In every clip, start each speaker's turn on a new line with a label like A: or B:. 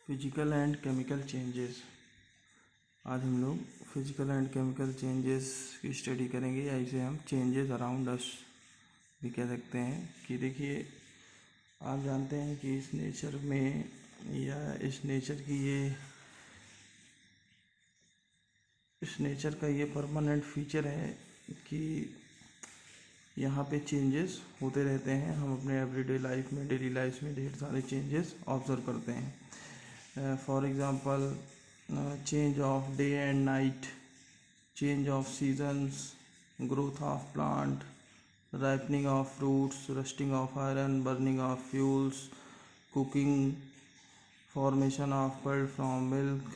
A: Physical and chemical changes. आज हम लोग फिजिकल एंड केमिकल चेंजेस की स्टडी करेंगे, या इसे हम चेंजेस अराउंड अस भी कह सकते हैं। कि देखिए, आप जानते हैं कि इस नेचर में या इस नेचर का ये परमानेंट फीचर है कि यहाँ पे चेंजेस होते रहते हैं। हम अपने एवरीडे लाइफ में, डेली लाइफ में ढेर सारे चेंजेस ऑब्जर्व करते हैं। For example, change of day and night, change of seasons, growth of plant, ripening of fruits, rusting of iron, burning of fuels, cooking, formation of curd from milk,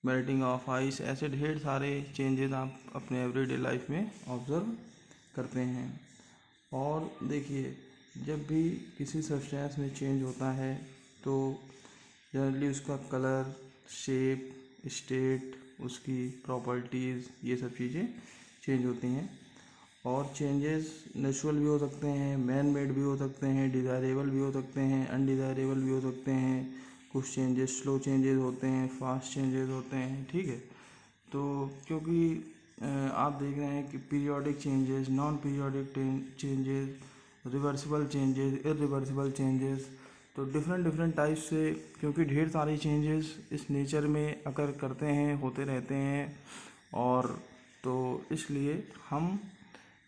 A: melting of ice. ऐसे ढेर सारे changes आप अपने everyday life में observe करते हैं। और देखिए, जब भी किसी सब्सटेंस में चेंज होता है तो जनरली उसका कलर, शेप, स्टेट, उसकी प्रॉपर्टीज़, ये सब चीज़ें चेंज होती हैं। और चेंजेस नेचुरल भी हो सकते हैं, मैन मेड भी हो सकते हैं, डिज़ायरेबल भी हो सकते हैं, अनडिज़ायरेबल भी हो सकते हैं। कुछ चेंजेस स्लो चेंजेस होते हैं, फास्ट चेंजेस होते हैं, ठीक है। तो क्योंकि आप देख रहे हैं कि periodic changes, non periodic changes, reversible changes, irreversible changes, तो डिफरेंट डिफरेंट टाइप से, क्योंकि ढेर सारे चेंजेस इस नेचर में अगर करते हैं, होते रहते हैं। और तो इसलिए हम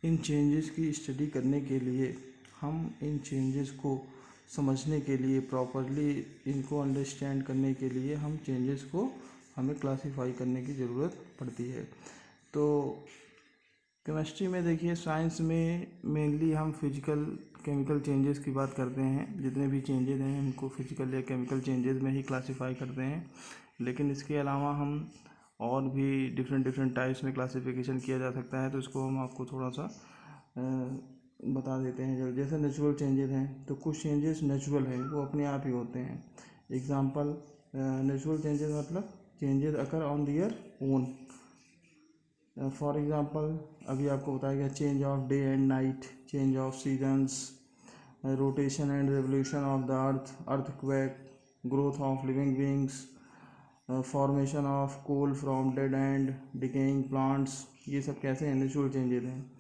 A: इन चेंजेस की स्टडी करने के लिए, हम इन चेंजेस को समझने के लिए, प्रॉपरली इनको अंडरस्टैंड करने के लिए हम चेंजेस को हमें क्लासीफाई करने की ज़रूरत पड़ती है। तो केमिस्ट्री में देखिए, साइंस में मेनली हम फिजिकल केमिकल चेंजेस की बात करते हैं। जितने भी चेंजेस हैं उनको फिजिकल या केमिकल चेंजेस में ही क्लासीफाई करते हैं। लेकिन इसके अलावा हम और भी डिफरेंट डिफरेंट टाइप्स में क्लासिफिकेशन किया जा सकता है। तो इसको हम आपको थोड़ा सा बता देते हैं। जैसे नेचुरल चेंजेस हैं, तो कुछ चेंजेस नेचुरल हैं, वो अपने आप ही होते हैं। एग्जांपल, नेचुरल चेंजेस मतलब changes occur on their own. For example, अभी आपको बताया गया change of day and night, change of seasons, rotation and revolution of the earthquake, growth of living beings, formation of coal from dead and decaying plants. ये सब कैसे हैं? Natural changes हैं।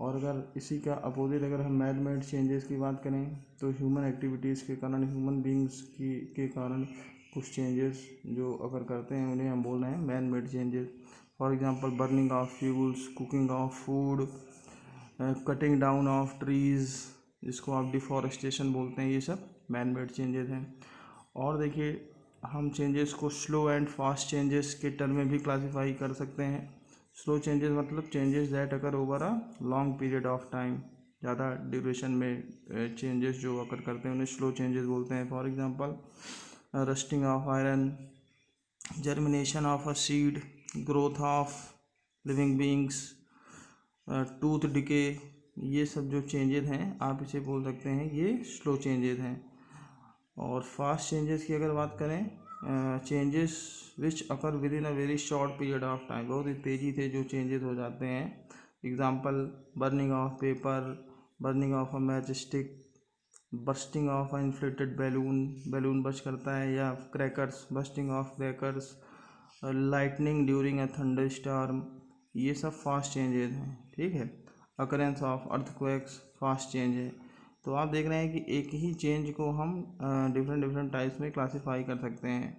A: और अगर इसी का अपोजिट अगर हम मैन मेड चेंजेस की बात करें, तो ह्यूमन एक्टिविटीज़ के कारण, ह्यूमन बींग्स के कारण कुछ चेंजेस जो अगर करते हैं, उन्हें हम बोल रहे हैं man made changes. For example, burning of fuels, cooking of food, cutting down of trees, जिसको आप डिफॉरेस्टेशन बोलते हैं, ये सब मैन मेड चेंजेस हैं। और देखिए, हम चेंजेस को स्लो एंड फास्ट चेंजेस के टर्म में भी क्लासीफाई कर सकते हैं। स्लो चेंजेस मतलब changes that occur over a long period of time, ज़्यादा ड्यूरेशन में चेंजेस जो अकर करते हैं उन्हें स्लो चेंजेस बोलते हैं। For example, rusting of iron, germination of a seed, growth of living beings, tooth decay, ये सब जो चेंजेस हैं आप इसे बोल सकते हैं ये स्लो चेंजेस हैं। और फास्ट चेंजेस की अगर बात करें, changes which occur within a very short period of time, बहुत ही तेज़ी से जो चेंजेस हो जाते हैं। Example, burning of paper, burning of a match stick, bursting of a inflated balloon, balloon burst करता है, या crackers, bursting of crackers, lightning during a thunderstorm, ये सब फास्ट चेंजेस हैं, ठीक है। Occurrence of earthquakes fast change है। तो आप देख रहे हैं कि एक ही चेंज को हम डिफरेंट डिफरेंट टाइप्स में क्लासीफाई कर सकते हैं।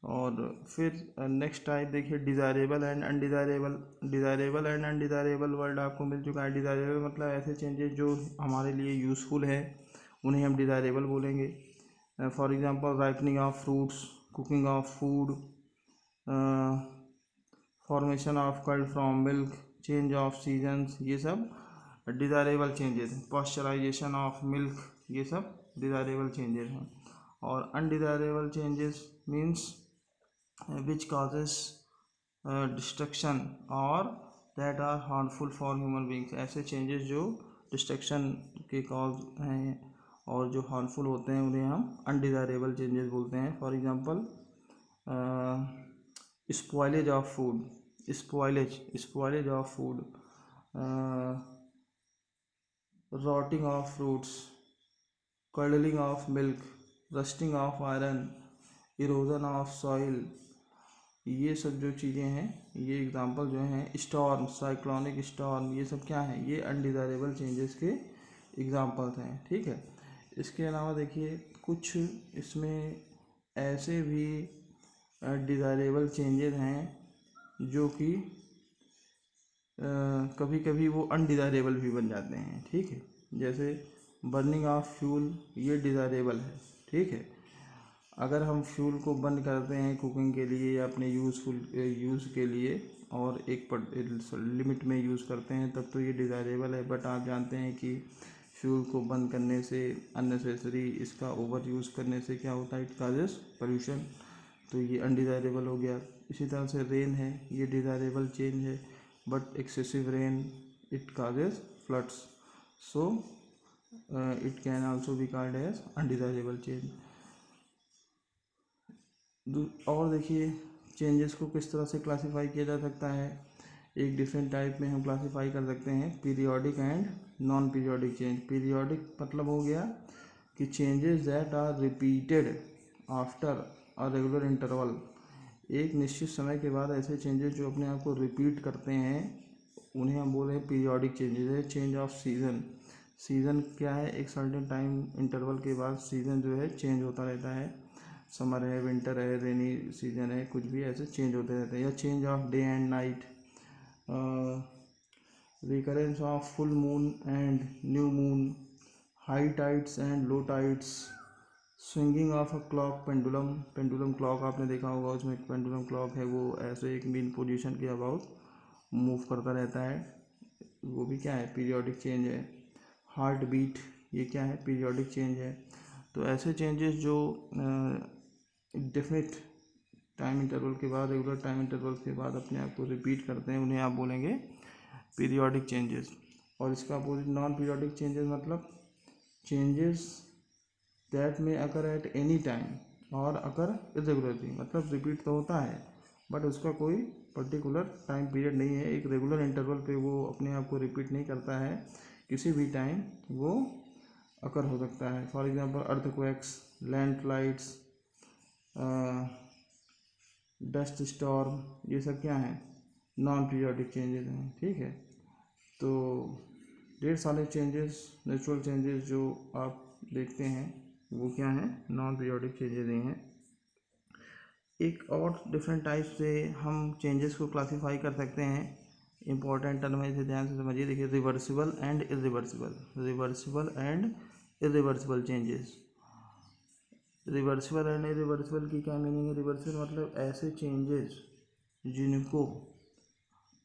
A: और फिर नेक्स्ट टाइप देखिए, desirable and undesirable. Desirable and undesirable word आपको मिल चुका है। डिज़ायरेबल मतलब ऐसे चेंजेस जो हमारे लिए यूज़फुल है, उन्हें हम डिज़ायरेबल बोलेंगे। For example, ripening of fruits, cooking of food, formation of curd from milk, change of seasons, ये सब डिज़ायरेबल चेंजेस हैं। पॉस्चराइजेशन ऑफ मिल्क, ये सब डिज़ायरेबल चेंजेस हैं। और undesirable changes means which causes destruction और that are harmful for human beings. ऐसे changes जो डिस्ट्रक्शन के कॉज हैं और जो हार्मफुल होते हैं, उन्हें हम अनडिज़ायरेबल चेंजेस बोलते हैं। For example, spoilage of food, spoilage of food, rotting of fruits, curdling of milk, rusting of iron, erosion of soil, ये सब जो चीज़ें हैं, ये एग्जांपल जो हैं, स्टॉर्म, साइक्लोनिक स्टॉर्म, ये सब क्या है, ये अनडिज़ायरेबल चेंजेस के एग्जांपल्स हैं। ठीक है। इसके अलावा देखिए कुछ इसमें ऐसे भी डिज़ायरेबल चेंजेस हैं जो कि कभी कभी वो अनडिज़ायरेबल भी बन जाते हैं। ठीक है। जैसे बर्निंग ऑफ फ्यूल, ये डिज़ायरेबल है। ठीक है। अगर हम फ्यूल को बंद करते हैं कुकिंग के लिए या अपने यूज़ के लिए और एक लिमिट में यूज़ करते हैं, तब तो ये डिज़ायरेबल है। बट आप जानते हैं कि फ्यूल को बंद करने से, अननेसेसरी इसका ओवर यूज़ करने से क्या होता है, इट काजेस पोल्यूशन, तो ये अनडिज़ायरेबल हो गया। इसी तरह से रेन है, ये डिज़ायरेबल चेंज है, but excessive rain it causes floods, so it can also be called as undesirable change. और देखिए चेंजेस को किस तरह से क्लासीफाई किया जा सकता है। एक डिफरेंट टाइप में हम क्लासीफाई कर सकते हैं, periodic and non periodic change. Periodic मतलब हो गया कि changes that are repeated after a regular interval. एक निश्चित समय के बाद ऐसे चेंजेस जो अपने आप को रिपीट करते हैं, उन्हें हम बोल रहे हैं पीरियोडिक चेंजेस है। चेंज ऑफ सीज़न, सीज़न क्या है, एक सर्टेन टाइम इंटरवल के बाद सीज़न जो है चेंज होता रहता है। समर है, विंटर है, रेनी सीजन है, कुछ भी ऐसे चेंज होते रहते हैं। या change of day and night, recurrence of full moon and new moon, high tides and low tides, swinging of a clock, pendulum, pendulum clock आपने देखा होगा, उसमें एक पेंडुलम क्लॉक है, वो ऐसे एक मीन पोजीशन के अबाउट मूव करता रहता है, वो भी क्या है, पीरियोडिक चेंज है। हार्ट बीट, ये क्या है, पीरियोडिक चेंज है। तो ऐसे चेंजेस जो डेफिनेट टाइम इंटरवल के बाद, रेगुलर टाइम इंटरवल के बाद अपने आप को रिपीट करते हैं, उन्हें आप बोलेंगे पीरियोडिक चेंजेस। और इसका अपोजिट नॉन पीरियोडिक चेंजेस मतलब चेंजेस दैट में अकर एट एनी टाइम और अकर इरेगुलरली, मतलब रिपीट तो होता है बट उसका कोई पर्टिकुलर टाइम पीरियड नहीं है, एक रेगुलर इंटरवल पे वो अपने आप को रिपीट नहीं करता है, किसी भी टाइम वो अकर हो सकता है। For example earthquakes, landslides, dust storm, ये सब क्या हैं, नॉन पीरियोडिक चेंजेस हैं। ठीक है। तो ढेर सारे चेंजेस, नेचुरल चेंजेस जो आप देखते हैं वो क्या हैं, नॉन पीरियोडिक चेंजेस ही हैं। एक और डिफरेंट टाइप से हम चेंजेस को क्लासीफाई कर सकते हैं। इंपॉर्टेंट टर्म है, इसे ध्यान से समझिए। देखिए reversible and irreversible, reversible and irreversible changes. Reversible and irreversible की क्या मीनिंग है। रिवर्सिबल मतलब ऐसे चेंजेस जिनको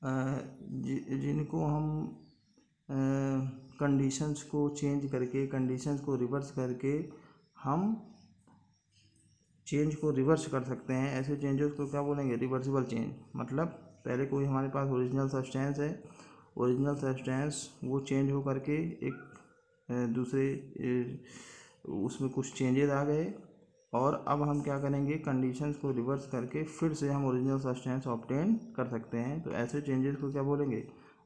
A: जिनको हम कंडीशंस को चेंज करके, कंडीशंस को रिवर्स करके हम चेंज को रिवर्स कर सकते हैं, ऐसे चेंजेस को क्या बोलेंगे, रिवर्सिबल चेंज। मतलब पहले कोई हमारे पास ओरिजिनल सब्सटेंस है, ओरिजिनल सब्सटेंस वो चेंज हो करके एक दूसरे उसमें कुछ चेंजेस आ गए, और अब हम क्या करेंगे, कंडीशंस को रिवर्स करके फिर से हम ओरिजिनल सब्सटेंस ऑब्टेन कर सकते हैं। तो ऐसे चेंजेस को क्या बोलेंगे,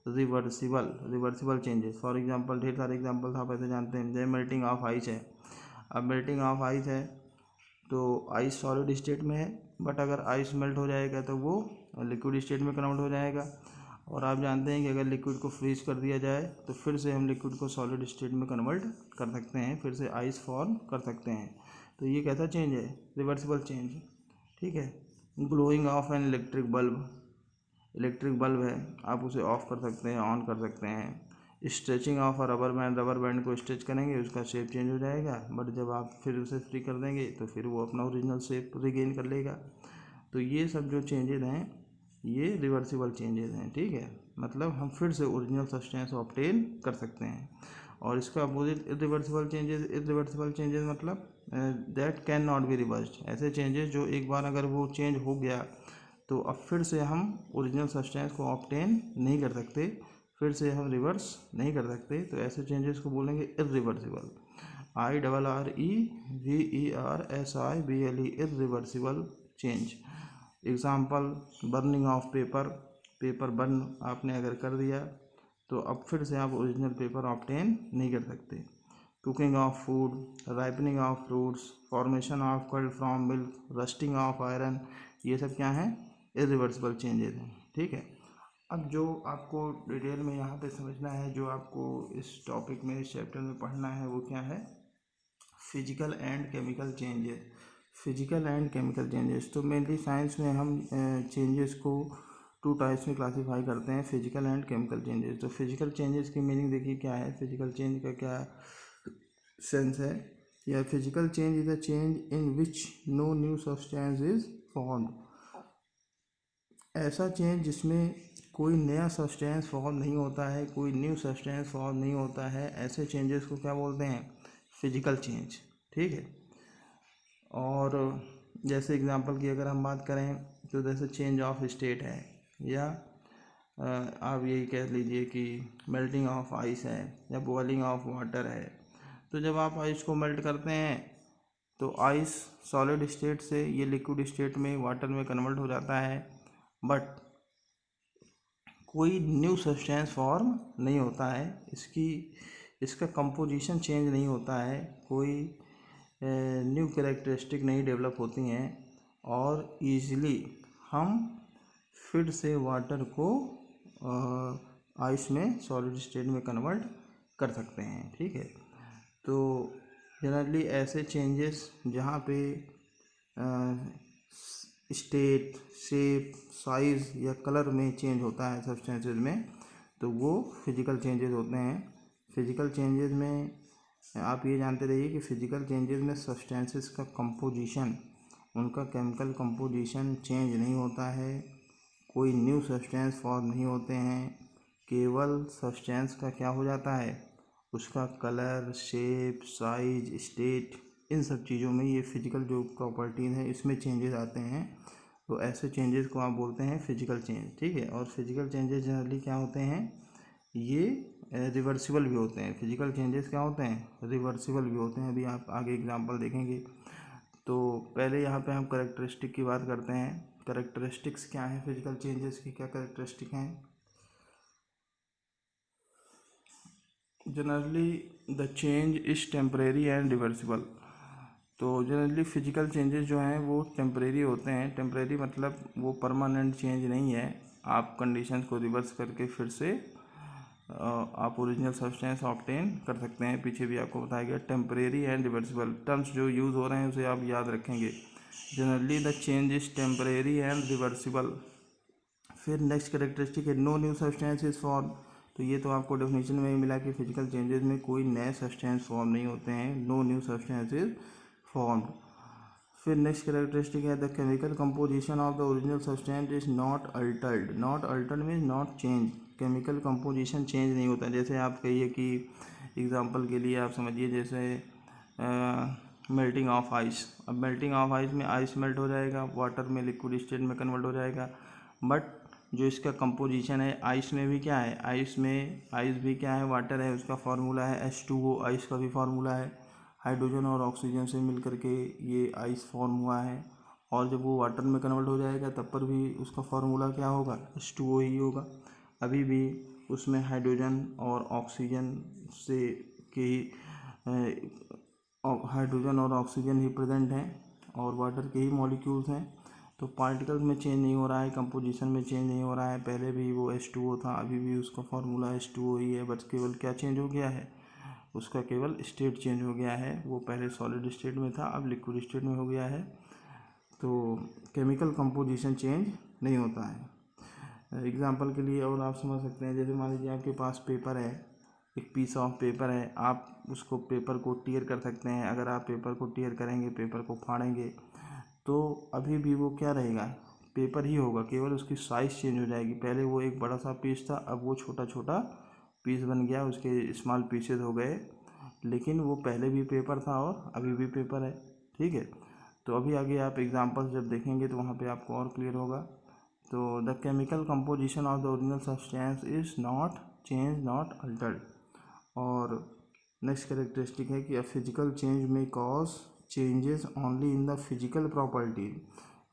A: reversible, reversible changes. For example ढेर सारे एग्जांपल्स आप ऐसे जानते हैं, जैसे मेल्टिंग ऑफ आइस है। अब मेल्टिंग ऑफ आइस है तो आइस सॉलिड स्टेट में है, बट अगर आइस मेल्ट हो जाएगा तो वो लिक्विड स्टेट में कन्वर्ट हो जाएगा। और आप जानते हैं कि अगर लिक्विड को फ्रीज कर दिया जाए तो फिर से हम लिक्विड को सॉलिड स्टेट में कन्वर्ट कर सकते हैं, फिर से आइस फॉर्म कर सकते हैं। तो ये कैसा चेंज है, रिवर्सिबल चेंज। ठीक है। Glowing of an electric bulb, electric bulb है, आप उसे ऑफ कर सकते हैं, ऑन कर सकते हैं। Stretching of a rubber band, rubber band को स्ट्रेच करेंगे, उसका शेप चेंज हो जाएगा, बट जब आप फिर उसे फ्री कर देंगे तो फिर वो अपना ओरिजिनल शेप रिगेन कर लेगा। तो ये सब जो चेंजेस हैं ये रिवर्सिबल चेंजेस हैं। ठीक है। मतलब हम फिर से ओरिजिनल सब्सटेंस ऑब्टेन कर सकते हैं। और इसका opposite irreversible changes, irreversible changes मतलब that cannot be reversed, ऐसे चेंजेस जो एक बार अगर वो चेंज हो गया तो अब फिर से हम ओरिजिनल सब्सटेंस को ऑब्टेन नहीं कर सकते, फिर से हम रिवर्स नहीं कर सकते। तो ऐसे चेंजेस को बोलेंगे irreversible, IRREVERSIBLE, irreversible change. Example burning of paper, paper burn आपने अगर कर दिया तो अब फिर से आप ओरिजिनल पेपर ऑब्टेन नहीं कर सकते। cooking of food, ripening of fruits, formation of curd from milk, rusting of iron, ये सब क्या है, इरिवर्सिबल चेंजेस हैं। ठीक है, अब जो आपको डिटेल में यहाँ पे समझना है, जो आपको इस टॉपिक में, इस चैप्टर में पढ़ना है, वो क्या है, physical and chemical changes. Physical and chemical changes, तो मेनली साइंस में हम चेंजेस को टू टाइप्स में क्लासीफाई करते हैं, फिजिकल एंड केमिकल चेंजेस। तो फिजिकल चेंजेस की मीनिंग देखिए क्या है, फिजिकल चेंज का क्या सेंस है, या physical change is a change in which no new substance is formed. ऐसा चेंज जिसमें कोई नया सब्सटेंस फॉर्म नहीं होता है, कोई न्यू सब्सटेंस फॉर्म नहीं होता है, ऐसे चेंजेस को क्या बोलते हैं, फिजिकल चेंज। ठीक है, और जैसे एग्जांपल की अगर हम बात करें तो जैसे चेंज ऑफ स्टेट है, या आप यही कह लीजिए कि मेल्टिंग ऑफ आइस है, या बॉइलिंग ऑफ वाटर है। तो जब आप आइस को मेल्ट करते हैं तो आइस सॉलिड स्टेट से ये लिक्विड स्टेट में, वाटर में कन्वर्ट हो जाता है, बट कोई न्यू सब्सटेंस फॉर्म नहीं होता है, इसका कंपोजिशन चेंज नहीं होता है, कोई न्यू कैरेक्टरिस्टिक नहीं डेवलप होती हैं, और ईज़िली हम फिर से वाटर को आइस में, सॉलिड स्टेट में कन्वर्ट कर सकते हैं। ठीक है, तो जनरली ऐसे चेंजेस जहाँ पे स्टेट, शेप, साइज़ या कलर में चेंज होता है सब्सटेंसेस में, तो वो फिजिकल चेंजेस होते हैं। फिजिकल चेंजेस में आप ये जानते रहिए कि फिजिकल चेंजेस में सब्सटेंसेस का कंपोजिशन, उनका केमिकल कंपोजिशन चेंज नहीं होता है, कोई न्यू सब्सटेंस फॉर्म नहीं होते हैं, केवल सब्सटेंस का क्या हो जाता है, उसका कलर, शेप, साइज, स्टेट, इन सब चीज़ों में, ये फिजिकल जो प्रॉपर्टीज़ हैं इसमें चेंजेस आते हैं। तो ऐसे चेंजेस को आप बोलते हैं फिजिकल चेंज। ठीक है, और फिजिकल चेंजेस जनरली क्या होते हैं, ये रिवर्सिबल भी होते हैं। फिजिकल चेंजेस क्या होते हैं, रिवर्सिबल भी होते हैं। अभी आप आगे एग्जांपल देखेंगे। तो पहले यहाँ पे हम करेक्टरिस्टिक की बात करते हैं। करेक्टरिस्टिक्स क्या है फिजिकल चेंजेस की, क्या करेक्टरिस्टिक हैं। Generally the change is temporary and reversible. तो जनरली फिजिकल चेंजेस जो हैं वो टेम्परेरी होते हैं। टेम्परेरी मतलब वो परमानेंट चेंज नहीं है, आप कंडीशंस को रिवर्स करके फिर से आप ओरिजिनल सब्सटेंस ऑब्टेन कर सकते हैं। पीछे भी आपको बताया गया, टेम्परेरी एंड रिवर्सिबल टर्म्स जो यूज़ हो रहे हैं उसे आप याद रखेंगे। Generally the change is temporary and reversible. फिर नेक्स्ट कैरेक्टरिस्टिक है, no new substance is form. तो ये तो आपको डेफिनेशन में ही मिला कि फिजिकल चेंजेस में कोई नए सब्सटेंस फॉर्म नहीं होते हैं, no new substance is form. फिर नेक्स्ट कैरेक्टरिस्टिक है, the chemical composition of the original substance is not altered. Not altered means not change, chemical composition change नहीं होता। जैसे आप कहिए कि एग्जांपल के लिए आप समझिए, जैसे मेल्टिंग ऑफ आइस। अब मेल्टिंग ऑफ आइस में आइस मेल्ट हो जाएगा, वाटर में लिक्विड स्टेट में कन्वर्ट हो जाएगा, बट जो इसका कंपोजिशन है आइस में भी क्या है, आइस में, आइस भी क्या है, वाटर है, उसका फार्मूला है H2O। आइस का भी फार्मूला है, हाइड्रोजन और ऑक्सीजन से मिल करके ये आइस फॉर्म हुआ है। और जब वो वाटर में कन्वर्ट हो जाएगा तब पर भी उसका फार्मूला क्या होगा, H2O ही होगा। अभी भी उसमें हाइड्रोजन और ऑक्सीजन से के हाइड्रोजन और ऑक्सीजन ही प्रेजेंट हैं, और वाटर के ही मॉलिक्यूल्स हैं। तो पार्टिकल्स में चेंज नहीं हो रहा है, कंपोजिशन में चेंज नहीं हो रहा है। पहले भी वो H2O था, अभी भी उसका फार्मूला H2O ही है, बस केवल क्या चेंज हो गया है, उसका केवल स्टेट चेंज हो गया है। वो पहले सॉलिड स्टेट में था, अब लिक्विड स्टेट में हो गया है। तो केमिकल कंपोजिशन चेंज नहीं होता है। एग्जांपल के लिए और आप समझ सकते हैं, जैसे मान लीजिए आपके पास पेपर है, एक पीस ऑफ पेपर है, आप उसको पेपर को टीयर कर सकते हैं। अगर आप पेपर को टीयर करेंगे, पेपर को फाड़ेंगे, तो अभी भी वो क्या रहेगा, पेपर ही होगा, केवल उसकी साइज़ चेंज हो जाएगी। पहले वो एक बड़ा सा पीस था, अब वो छोटा छोटा पीस बन गया, उसके स्मॉल पीसेज हो गए, लेकिन वो पहले भी पेपर था और अभी भी पेपर है। ठीक है, तो अभी आगे आप एग्जांपल्स जब देखेंगे तो वहाँ पे आपको और क्लियर होगा। तो the chemical composition of the original substance is not change, not Altered. और नेक्स्ट कैरेक्टरिस्टिक है कि अ फिजिकल चेंज में cause changes only in the physical property.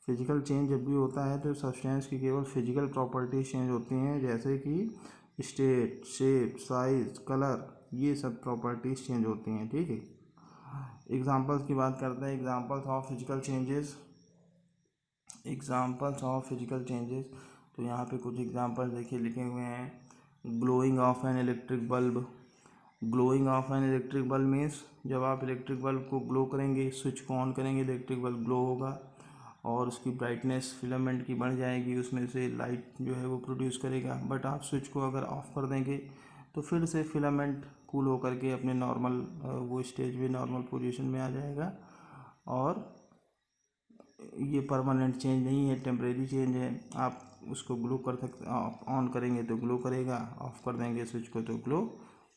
A: Physical change जब भी होता है तो सब्सटेंस की केवल फिजिकल प्रॉपर्टीज चेंज होती हैं, जैसे कि स्टेट, शेप, साइज, कलर, ये सब प्रॉपर्टीज़ चेंज होती हैं, ठीक है। एग्जांपल्स की बात करते हैं, examples of physical changes. Examples of physical changes, तो यहाँ पे कुछ एग्जांपल्स देखिए लिखे हुए हैं। Glowing of an electric bulb. Glowing of an electric bulb means जब आप इलेक्ट्रिक बल्ब को ग्लो करेंगे, स्विच को ऑन करेंगे, इलेक्ट्रिक बल्ब ग्लो होगा और उसकी ब्राइटनेस फिलामेंट की बढ़ जाएगी, उसमें से लाइट जो है वो प्रोड्यूस करेगा। बट आप स्विच को अगर ऑफ कर देंगे तो फिर से फिलामेंट कूल होकर के अपने नॉर्मल वो स्टेज में नॉर्मल पोजीशन में आ जाएगा। और ये परमानेंट चेंज नहीं है, टेम्परेरी चेंज है। आप उसको ग्लो कर सकते, ऑन करेंगे तो ग्लो करेगा, ऑफ कर देंगे स्विच को तो ग्लो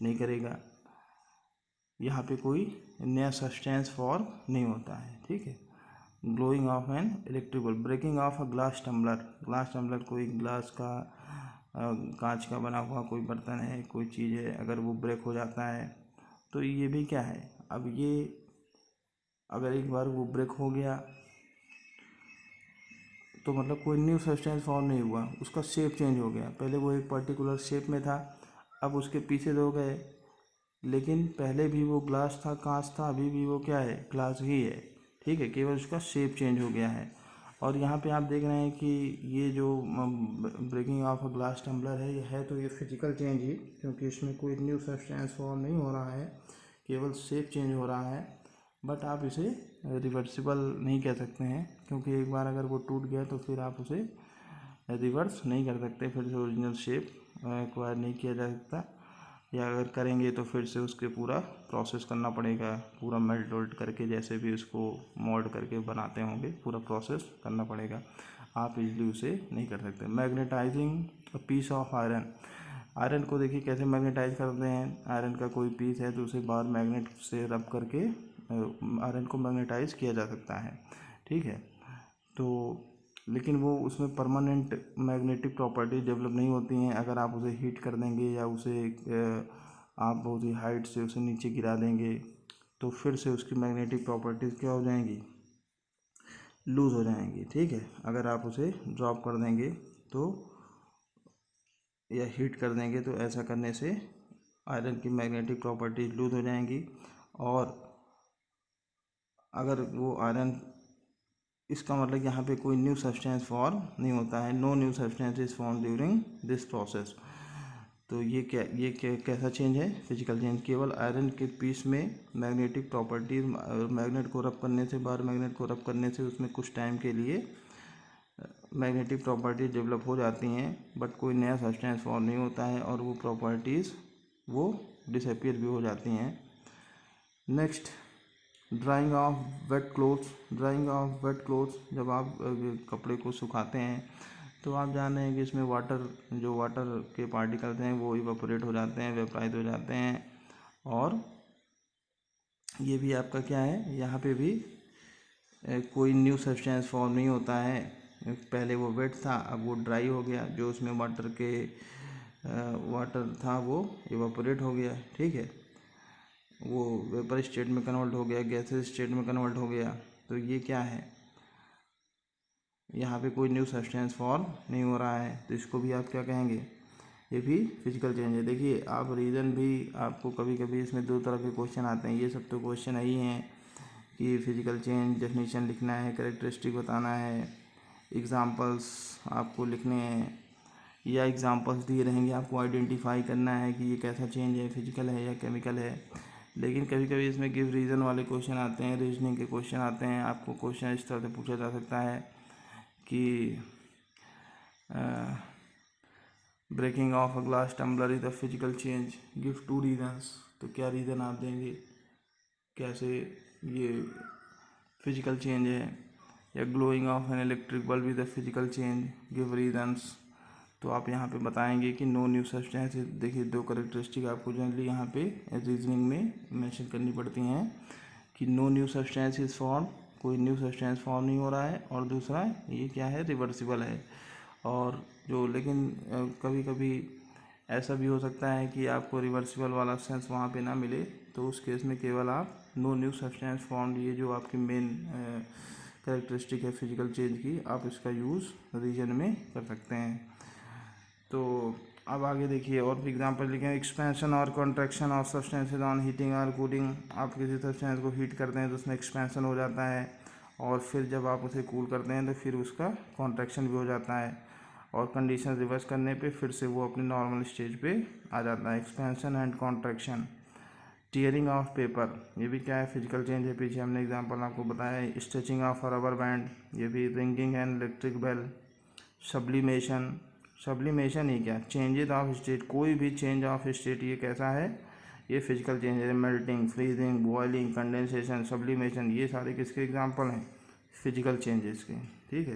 A: नहीं करेगा। यहाँ पे कोई नया सब्सटेंस फॉर्म नहीं होता है, ठीक है। Glowing of an electric bulb. Breaking of a glass tumbler. Glass tumbler कोई ग्लास का कांच का बना हुआ कोई बर्तन है, कोई चीज़ है, अगर वो ब्रेक हो जाता है तो ये भी क्या है, अब ये अगर एक बार वो ब्रेक हो गया तो मतलब कोई न्यू सब्सटेंस फॉर्म नहीं हुआ, उसका शेप चेंज हो गया। पहले वो एक पर्टिकुलर शेप में था, अब उसके पीछे हो गए, लेकिन पहले भी वो ग्लास था, कांच था, अभी भी वो क्या है, ग्लास ही है, ठीक है। केवल उसका शेप चेंज हो गया है। और यहाँ पे आप देख रहे हैं कि ये जो breaking of a glass tumbler है, ये है तो ये फिजिकल चेंज ही, क्योंकि इसमें कोई न्यू सब्सटेंस फॉर्म नहीं हो रहा है, केवल शेप चेंज हो रहा है। बट आप इसे रिवर्सिबल नहीं कह सकते हैं, क्योंकि एक बार अगर वो टूट गया तो फिर आप उसे रिवर्स नहीं कर सकते, फिर से ओरिजिनल शेप एक्वायर नहीं किया जा सकता। या अगर करेंगे तो फिर से उसके पूरा प्रोसेस करना पड़ेगा, पूरा मेल्ट वेल्ट करके, जैसे भी उसको मोल्ड करके बनाते होंगे, पूरा प्रोसेस करना पड़ेगा। आप इजीली उसे नहीं कर सकते। Magnetizing a piece of iron. Iron को देखिए कैसे मैग्नेटाइज करते हैं। आयरन का कोई पीस है तो उसे बाहर मैग्नेट से रब करके आयरन को मैग्नेटाइज किया जा सकता है, ठीक है। तो लेकिन वो उसमें परमानेंट मैग्नेटिक प्रॉपर्टी डेवलप नहीं होती हैं। अगर आप उसे हीट कर देंगे या उसे आप बहुत ही हाइट से उसे नीचे गिरा देंगे तो फिर से उसकी मैग्नेटिक प्रॉपर्टीज़ क्या हो जाएंगी, लूज़ हो जाएंगी, ठीक है। अगर आप उसे ड्रॉप कर देंगे तो या हीट कर देंगे तो ऐसा करने से आयरन की मैग्नेटिक प्रॉपर्टीज लूज हो जाएंगी। और अगर वो आयरन, इसका मतलब यहाँ पे कोई न्यू सब्सटेंस फॉर्म नहीं होता है। No new substance is form during this process. तो ये कैसा चेंज है, फिजिकल चेंज। केवल आयरन के पीस में मैग्नेटिक प्रॉपर्टीज, मैग्नेट को रब करने से, बाहर मैग्नेट को रब करने से उसमें कुछ टाइम के लिए मैग्नेटिक प्रॉपर्टीज डेवलप हो जाती हैं, बट कोई नया सब्सटेंस फॉर्म नहीं होता है और वो प्रॉपर्टीज़ वो डिसअपीयर भी हो जाती हैं। Next, drying of wet clothes. Drying of wet clothes, जब आप कपड़े को सुखाते हैं तो आप जान रहे हैं कि इसमें वाटर के पार्टिकल्स हैं वो इवापोरेट हो जाते हैं, वेपराइज हो जाते हैं। और ये भी आपका क्या है, यहाँ पे भी कोई न्यू सब्सटेंस फॉर्म नहीं होता है। पहले वो वेट था, अब वो ड्राई हो गया, जो उसमें वाटर था वो इवापोरेट हो गया, ठीक है। वो वेपर स्टेट में कन्वर्ट हो गया, गैसेस स्टेट में कन्वर्ट हो गया। तो ये क्या है, यहाँ पे कोई न्यू सब्सटेंस फॉर्म नहीं हो रहा है, तो इसको भी आप क्या कहेंगे, ये भी फिजिकल चेंज है। देखिए आप रीज़न भी, आपको कभी कभी इसमें दो तरह के क्वेश्चन आते हैं। ये सब तो क्वेश्चन ही हैं कि फिजिकल चेंज डेफिनेशन लिखना है, कैरेक्टरिस्टिक बताना है, एग्जांपल्स आपको लिखने हैं, या एग्जांपल्स दिए रहेंगे, आपको आइडेंटिफाई करना है कि ये कैसा चेंज है, फिजिकल है या केमिकल है। लेकिन कभी कभी इसमें गिव रीज़न वाले क्वेश्चन आते हैं, रीजनिंग के क्वेश्चन आते हैं। आपको क्वेश्चन इस तरह से पूछा जा सकता है कि breaking of a glass tumbler is the physical change, give two reasons. तो क्या रीज़न आप देंगे, कैसे ये फिजिकल चेंज है। या glowing of an electric bulb is the physical change, give reasons. तो आप यहाँ पे बताएंगे कि नो न्यू सब्सटेंस। देखिए दो कैरेक्टरिस्टिक आपको जनरली यहाँ पे रीजनिंग में मेंशन करनी पड़ती हैं कि no new substance is form, कोई न्यू सब्सटेंस फॉर्म नहीं हो रहा है, और दूसरा ये क्या है, रिवर्सिबल है। और जो लेकिन कभी कभी ऐसा भी हो सकता है कि आपको रिवर्सिबल वाला सेंस वहाँ पे ना मिले, तो उस केस में केवल आप नो न्यू सब्सटेंस फॉर्म, ये जो आपकी मेन कैरेक्टरिस्टिक है फिजिकल चेंज की, आप इसका यूज़ रीजन में कर सकते हैं। तो अब आगे देखिए और भी एग्जांपल लिखें। एक्सपेंशन और contraction of substances on heating और कूलिंग। आप किसी सब्सटेंस को हीट करते हैं तो उसमें एक्सपेंशन हो जाता है, और फिर जब आप उसे कूल करते हैं तो फिर उसका कॉन्ट्रैक्शन भी हो जाता है, और कंडीशन रिवर्स करने पे फिर से वो अपनी नॉर्मल स्टेज पे आ जाता है। Expansion and contraction. Tearing of paper, ये भी क्या है, फिजिकल चेंज है, पीछे हमने एग्जांपल आपको बताया है। स्ट्रेचिंग ऑफ रबर बैंड, ये भी। Ringing and electric bell. Sublimation, sublimation ही क्या, चेंजेज ऑफ स्टेट, कोई भी चेंज ऑफ स्टेट ये कैसा है, ये फिजिकल चेंज है। Melting, freezing, boiling, condensation, sublimation, ये सारे किसके एग्जांपल हैं, फिजिकल चेंजेस के। ठीक है,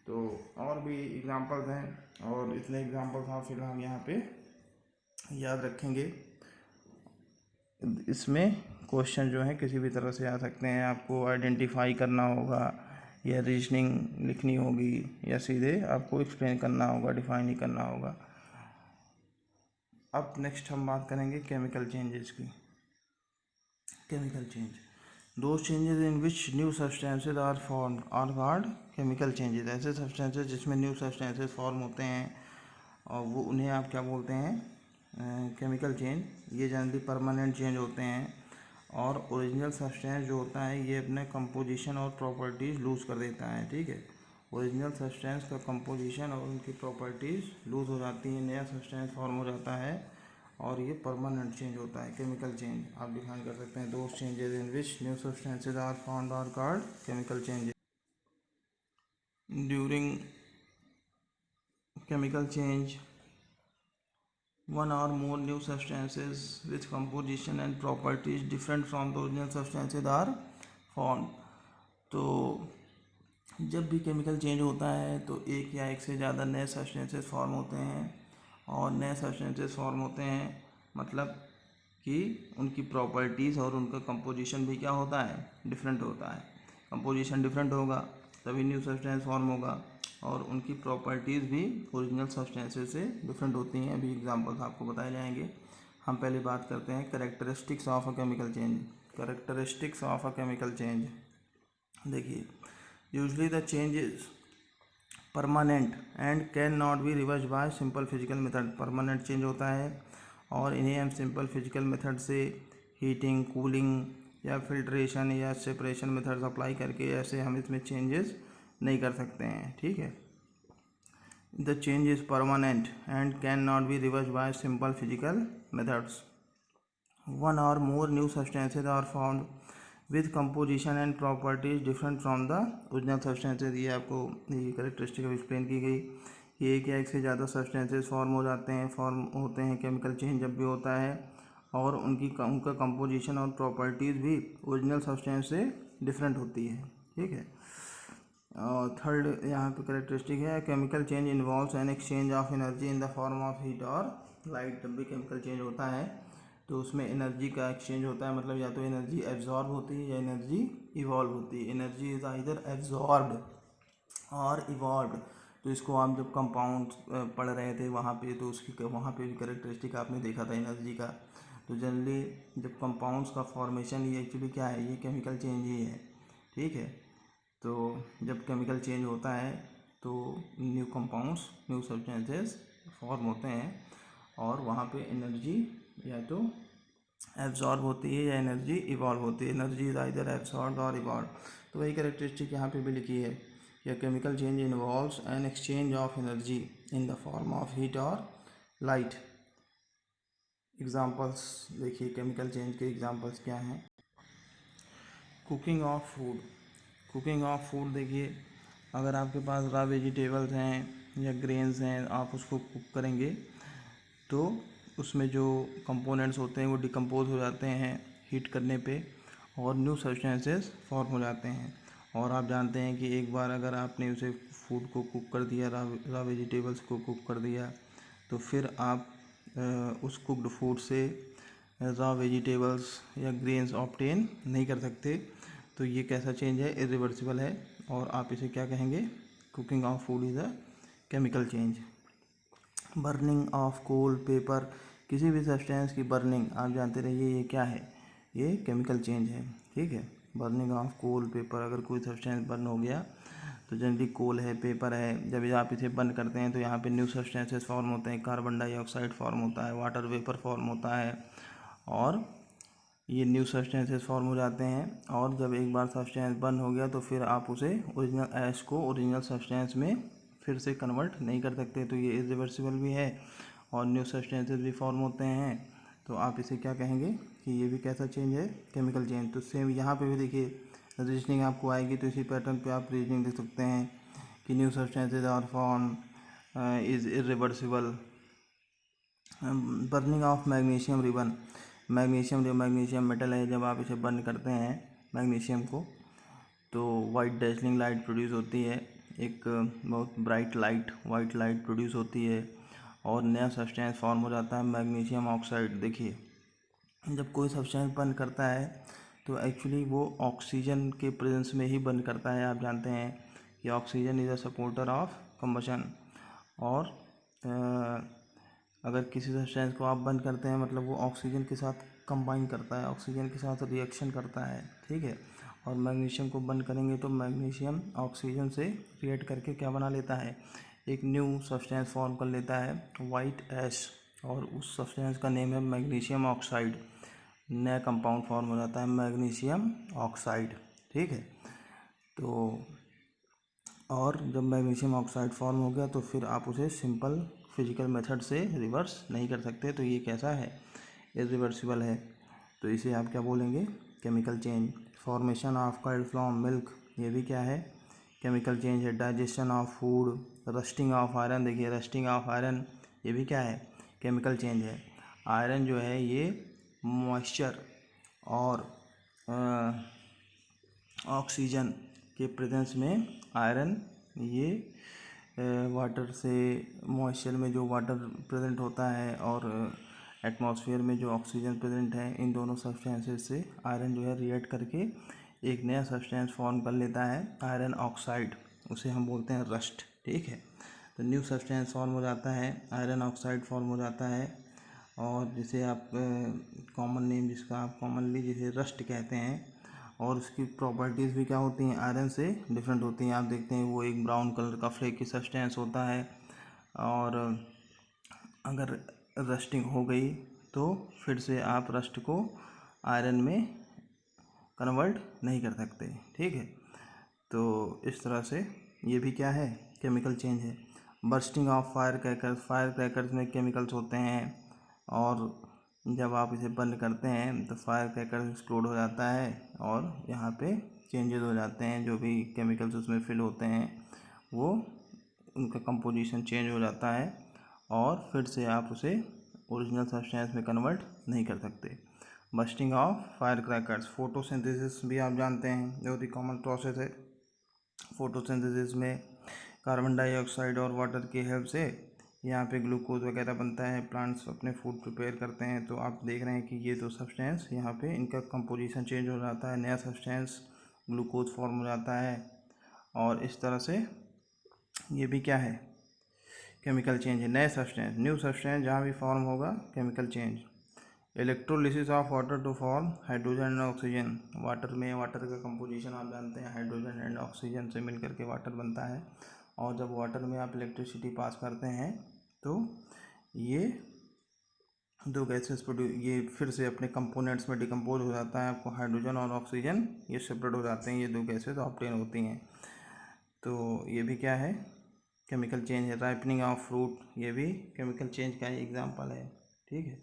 A: तो और भी एग्जांपल्स हैं, और इतने एग्जांपल्स आप फिलहाल यहाँ पे याद रखेंगे। इसमें क्वेश्चन जो है किसी भी तरह से आ सकते हैं। आपको आइडेंटिफाई करना होगा, या रीजनिंग लिखनी होगी, या सीधे आपको एक्सप्लेन करना होगा, डिफाइन ही करना होगा। अब नेक्स्ट हम बात करेंगे केमिकल चेंजेस की। Chemical change, those changes in which new substances are form are called chemical changes. ऐसे सब्सटेंसेज जिसमें न्यू सब्सटेंसेज फॉर्म होते हैं और वो उन्हें आप क्या बोलते हैं, केमिकल चेंज। ये जनरली परमानेंट चेंज होते हैं, और ओरिजिनल सब्सटेंस जो होता है ये अपने कंपोजिशन और प्रॉपर्टीज़ लूज़ कर देता है। ठीक है, ओरिजिनल सब्सटेंस का कंपोजिशन और उनकी प्रॉपर्टीज़ लूज़ हो जाती हैं, नया सब्सटेंस फॉर्म हो जाता है, और ये परमानेंट चेंज होता है केमिकल चेंज। आप डिफाइन कर सकते हैं, those changes in which new substances are found are called chemical changes. During chemical change, one or more new substances with composition and properties different from the original substances are formed। तो जब भी chemical change होता है तो एक या एक से ज़्यादा नए सब्सटेंसेस फॉर्म होते हैं, और नए सब्सटेंसेस फॉर्म होते हैं मतलब कि उनकी प्रॉपर्टीज़ और उनका कंपोजिशन भी क्या होता है, डिफरेंट होता है। कंपोजिशन डिफरेंट होगा तभी न्यू सब्सटेंस फॉर्म होगा, और उनकी प्रॉपर्टीज़ भी ओरिजिनल सब्सटेंसेस से डिफरेंट होती हैं। अभी एग्जांपल्स आपको बताए जाएंगे। हम पहले बात करते हैं characteristics of a chemical change. Characteristics of a chemical change, देखिए, usually the change is permanent and cannot be reverse by simple physical method. Permanent change होता है और इन्हें हम सिंपल फिजिकल मेथड से, हीटिंग, कूलिंग या filtration या separation methods apply करके ऐसे हम इसमें चेंजेस नहीं कर सकते हैं। ठीक है, the change is permanent and cannot be reverse by simple physical methods. One or more new substances are found with composition and properties different from the original substances. ये आपको ये कैरेक्टरिस्टिक एक्सप्लेन की गई कि एक या एक से ज़्यादा सब्सटेंसेज फॉर्म होते हैं केमिकल चेंज जब भी होता है, और उनका कंपोजिशन और प्रॉपर्टीज़ भी ओरिजिनल सब्सटेंस से डिफरेंट होती है। ठीक है, और थर्ड यहाँ पे कैरेक्टरिस्टिक है, chemical change involves an exchange of energy in the form of heat और लाइट। जब भी केमिकल चेंज होता है तो उसमें एनर्जी का एक्सचेंज होता है, मतलब या तो एनर्जी एब्जॉर्ब होती है या एनर्जी इवॉल्व होती है। एनर्जी इज आइदर एब्जॉर्ब्ड और इवॉल्व्ड। तो इसको आप जब कंपाउंड पढ़ रहे थे वहाँ पे, तो उसकी वहाँ पे भी कैरेक्टरिस्टिक आपने देखा था एनर्जी का। तो जनरली जब कंपाउंड्स का फॉर्मेशन, ये एक्चुअली क्या है, ये केमिकल चेंज ही है। ठीक है, तो जब केमिकल चेंज होता है तो new compounds, new substances form होते हैं, और वहाँ पे एनर्जी या तो एब्जॉर्ब होती है या एनर्जी इवॉल्व होती है। एनर्जी इज आइदर एब्जॉर्ब और इवॉल्व। तो वही कैरेक्टरिस्टिक यहाँ पे भी लिखी है कि chemical change involves an exchange of energy in the form of heat और लाइट। एग्जांपल्स देखिए, केमिकल चेंज के एग्जांपल्स क्या हैं। Cooking of food. Cooking of food देखिए, अगर आपके पास रॉ वेजिटेबल्स हैं या ग्रेन्स हैं, आप उसको कुक करेंगे तो उसमें जो कंपोनेंट्स होते हैं वो डिकम्पोज हो जाते हैं हीट करने पे, और न्यू सब्सटेंसेस फॉर्म हो जाते हैं। और आप जानते हैं कि एक बार अगर आपने उसे फूड को कुक कर दिया, रॉ वेजिटेबल्स को कुक कर दिया, तो फिर आप उस कुकड फूड से रॉ वेजिटेबल्स या ग्रेन्स ऑब्टेन नहीं कर सकते। तो ये कैसा चेंज है, इरिवर्सिबल है, और आप इसे क्या कहेंगे, cooking of food is a chemical change. Burning of coal, paper, किसी भी सब्सटेंस की बर्निंग आप जानते रहिए ये क्या है, ये केमिकल चेंज है। ठीक है, बर्निंग ऑफ कोल, पेपर, अगर कोई सब्सटेंस बर्न हो गया तो जनरली कोल है, पेपर है, जब आप इसे बंद करते हैं तो यहाँ पे न्यू सब्सटेंसेस फॉर्म होते हैं, कार्बन डाइऑक्साइड फॉर्म होता है, वाटर वेपर फॉर्म होता है, और ये न्यू सब्सटेंसेस फॉर्म हो जाते हैं। और जब एक बार सब्सटेंस बंद हो गया तो फिर आप उसे ओरिजिनल ऐश को ओरिजिनल सब्सटेंस में फिर से कन्वर्ट नहीं कर सकते, तो ये इरिवर्सिबल भी है और न्यू सब्सटेंसेस भी फॉर्म होते हैं। तो आप इसे क्या कहेंगे कि ये भी कैसा चेंज है, केमिकल चेंज। तो सेम यहाँ पे भी देखिए रीजनिंग आपको आएगी, तो इसी पैटर्न पे आप रीजनिंग लिख सकते हैं कि new substances are form is irreversible. Burning of magnesium ribbon, magnesium metal है, जब आप इसे बर्न करते हैं मैग्नीशियम को तो वाइट डैजलिंग लाइट प्रोड्यूस होती है, एक बहुत bright light, white light produce होती है और नया सब्सटेंस फॉर्म हो जाता है मैग्नीशियम ऑक्साइड। देखिए जब कोई सब्सटेंस बर्न करता है तो एक्चुअली वो ऑक्सीजन के प्रेजेंस में ही बर्न करता है। आप जानते हैं कि oxygen is a supporter of combustion, और अगर किसी सब्सटेंस को आप बंद करते हैं मतलब वो ऑक्सीजन के साथ कंबाइन करता है, ऑक्सीजन के साथ रिएक्शन करता है, ठीक है। और मैग्नीशियम को बंद करेंगे तो मैग्नीशियम ऑक्सीजन से रिएक्ट करके क्या बना लेता है, एक न्यू सब्सटेंस फॉर्म कर लेता है, वाइट ऐश, और उस सब्सटेंस का नेम है मैग्नीशियम ऑक्साइड। नया कंपाउंड फॉर्म हो जाता है मैग्नीशियम ऑक्साइड, ठीक है। तो और जब मैग्नीशियम ऑक्साइड फॉर्म हो गया तो फिर आप उसे सिंपल फिजिकल मेथड से रिवर्स नहीं कर सकते, तो ये कैसा है, इरिवर्सिबल है। तो इसे आप क्या बोलेंगे, chemical change. Formation of curd from milk, ये भी क्या है, केमिकल चेंज है। Digestion of food, rusting of iron, देखिए रस्टिंग ऑफ आयरन ये भी क्या है, केमिकल चेंज है। आयरन जो है ये मॉइस्चर और ऑक्सीजन के प्रेजेंस में आयरन ये वाटर से, मॉइस्चर में जो वाटर प्रेजेंट होता है और एटमॉस्फेयर में जो ऑक्सीजन प्रेजेंट है, इन दोनों सब्सटेंसेस से आयरन जो है रिएक्ट करके एक नया सब्सटेंस फॉर्म कर लेता है, आयरन ऑक्साइड, उसे हम बोलते हैं रस्ट, ठीक है। तो न्यू सब्सटेंस फॉर्म हो जाता है, आयरन ऑक्साइड फॉर्म हो जाता है, और जिसे आप कॉमन नेम जिसका आप कॉमनली जिसे रस्ट कहते हैं, और उसकी प्रॉपर्टीज़ भी क्या होती हैं, आयरन से डिफरेंट होती हैं। आप देखते हैं वो एक ब्राउन कलर का फ्लेकी सब्सटेंस होता है, और अगर रस्टिंग हो गई तो फिर से आप रस्ट को आयरन में कन्वर्ट नहीं कर सकते, ठीक है। तो इस तरह से ये भी क्या है, केमिकल चेंज है। Bursting of fire crackers, fire crackers में केमिकल्स होते हैं और जब आप इसे बंद करते हैं तो फायर क्रैकर एक्सप्लोड हो जाता है और यहाँ पे चेंजेस हो जाते हैं, जो भी केमिकल्स उसमें फिल होते हैं वो उनका कंपोजिशन चेंज हो जाता है और फिर से आप उसे ओरिजिनल सब्सटेंस में कन्वर्ट नहीं कर सकते। Bursting of fire crackers, photosynthesis भी आप जानते हैं, बहुत ही कॉमन प्रोसेस है। फोटोसिंथेसिस में कार्बन डाइऑक्साइड और वाटर की हेल्प से यहाँ पे ग्लूकोज वगैरह बनता है, प्लांट्स अपने फूड प्रिपेयर करते हैं। तो आप देख रहे हैं कि ये दो सब्सटेंस यहाँ पे इनका कंपोजिशन चेंज हो जाता है, नया सब्सटेंस ग्लूकोज फॉर्म हो जाता है, और इस तरह से ये भी क्या है, केमिकल चेंज है। नए सब्सटेंस, न्यू सब्सटेंस जहाँ भी फॉर्म होगा, chemical change. Electrolysis of water to form hydrogen and oxygen, water में वाटर का कंपोजिशन आप जानते हैं, हाइड्रोजन एंड ऑक्सीजन से मिलकर के वाटर बनता है, और जब वाटर में आप इलेक्ट्रिसिटी पास करते हैं तो ये दो गैसेस प्रोड्यूस, ये फिर से अपने कंपोनेंट्स में डिकम्पोज हो जाता है, आपको हाइड्रोजन और ऑक्सीजन ये सेपरेट हो जाते हैं, ये दो गैसेस ऑब्टेन होती हैं। तो ये भी क्या है, केमिकल चेंज है। राइपनिंग ऑफ फ्रूट, ये भी केमिकल चेंज का ही एग्जाम्पल है, ठीक है।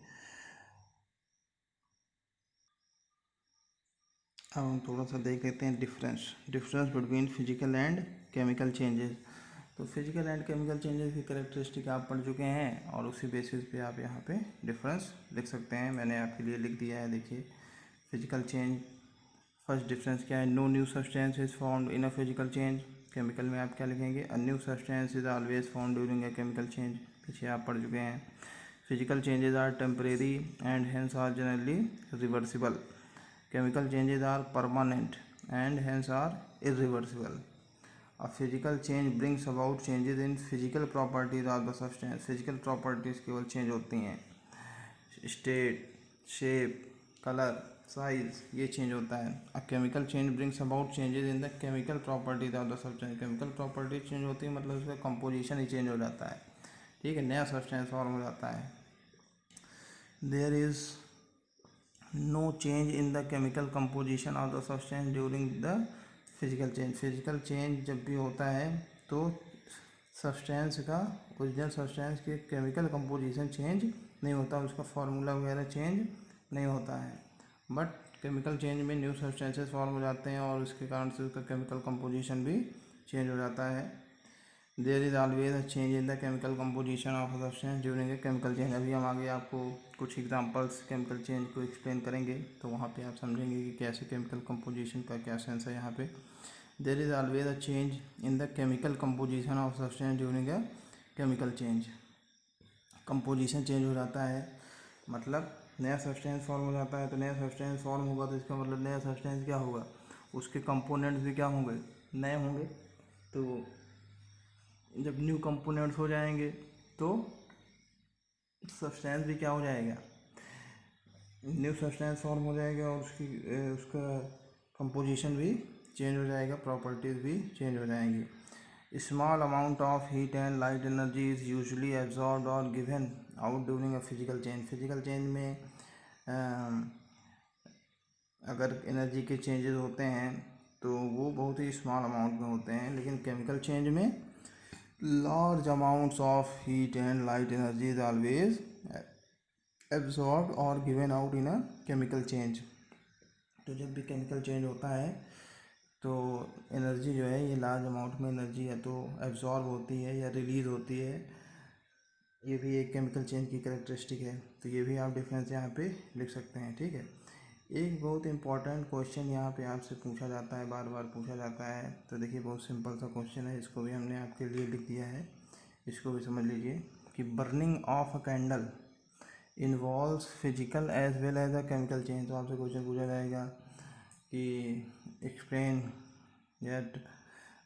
A: अब हम थोड़ा सा देख लेते हैं difference between physical and chemical changes. तो फिजिकल एंड केमिकल चेंजेस की कैरेक्टरिस्टिक आप पढ़ चुके हैं और उसी बेसिस पे आप यहाँ पे डिफरेंस लिख सकते हैं, मैंने आपके लिए लिख दिया है। देखिए फिजिकल चेंज, फर्स्ट डिफरेंस क्या है, no new substance is found in a physical change. Chemical में आप क्या लिखेंगे, a new substance is always found during a chemical change, पीछे आप पढ़ चुके हैं। Physical changes are temporary and hence are generally reversible. Chemical changes are permanent and hence are irreversible. A physical change brings about changes in physical properties of the substance. Physical properties केवल change होती हैं, state, shape, color, size, ये change होता है। अ chemical change brings about changes in the chemical properties of the substance. Chemical property change होती है मतलब उसका कंपोजिशन ही चेंज हो जाता है, ठीक है, नया सब्सटेंस फॉर्म हो जाता है। There is no change in the chemical composition of the substance during the physical change. Physical change जब भी होता है तो सब्सटेंस का, ओरिजिनल सब्सटेंस के केमिकल कंपोजिशन चेंज नहीं होता, उसका फार्मूला वगैरह चेंज नहीं होता है। बट केमिकल चेंज में न्यू सब्सटेंसेस फॉर्म हो जाते हैं और उसके कारण से उसका केमिकल कंपोजिशन भी चेंज हो जाता है। There is always a change in the chemical composition of substance during a chemical change. अभी हम आगे आपको कुछ एग्जांपल्स केमिकल चेंज को एक्सप्लेन करेंगे, तो वहाँ पे आप समझेंगे कि कैसे केमिकल कंपोजिशन का क्या सेंस है यहाँ पे। There is always a change in the chemical composition of substance during a chemical change. Composition change हो जाता है मतलब नया सब्सटेंस फॉर्म हो जाता है। तो नया सब्सटेंस फॉर्म होगा तो इसका मतलब नया सब्सटेंस क्या होगा, उसके कंपोनेंट्स भी क्या होंगे, नए होंगे। तो जब न्यू कंपोनेंट्स हो जाएंगे तो सब्सटेंस भी क्या हो जाएगा, न्यू सब्सटेंस फॉर्म हो जाएगा और उसका कंपोजिशन भी चेंज हो जाएगा, प्रॉपर्टीज़ भी चेंज हो जाएंगी। Small amount of heat and light energy is usually absorbed or given out during a physical change. Physical change में अगर एनर्जी के चेंजेस होते हैं तो वो बहुत ही स्मॉल अमाउंट में होते हैं, लेकिन केमिकल चेंज में large amounts of heat and light energy is always absorb or given out in a chemical change. तो जब भी केमिकल चेंज होता है तो एनर्जी जो है ये लार्ज अमाउंट में एनर्जी है तो एब्जॉर्ब होती है या रिलीज़ होती है, ये भी एक केमिकल चेंज की कैरेक्टरिस्टिक है। तो ये भी आप डिफरेंस यहाँ पे लिख सकते हैं, ठीक है। एक बहुत इंपॉर्टेंट क्वेश्चन यहाँ पे आपसे पूछा जाता है, बार बार पूछा जाता है। तो देखिए बहुत सिंपल सा क्वेश्चन है, इसको भी हमने आपके लिए लिख दिया है, इसको भी समझ लीजिए कि burning of a candle involves physical as well as a chemical change. तो आपसे क्वेश्चन पूछा जाएगा कि explain that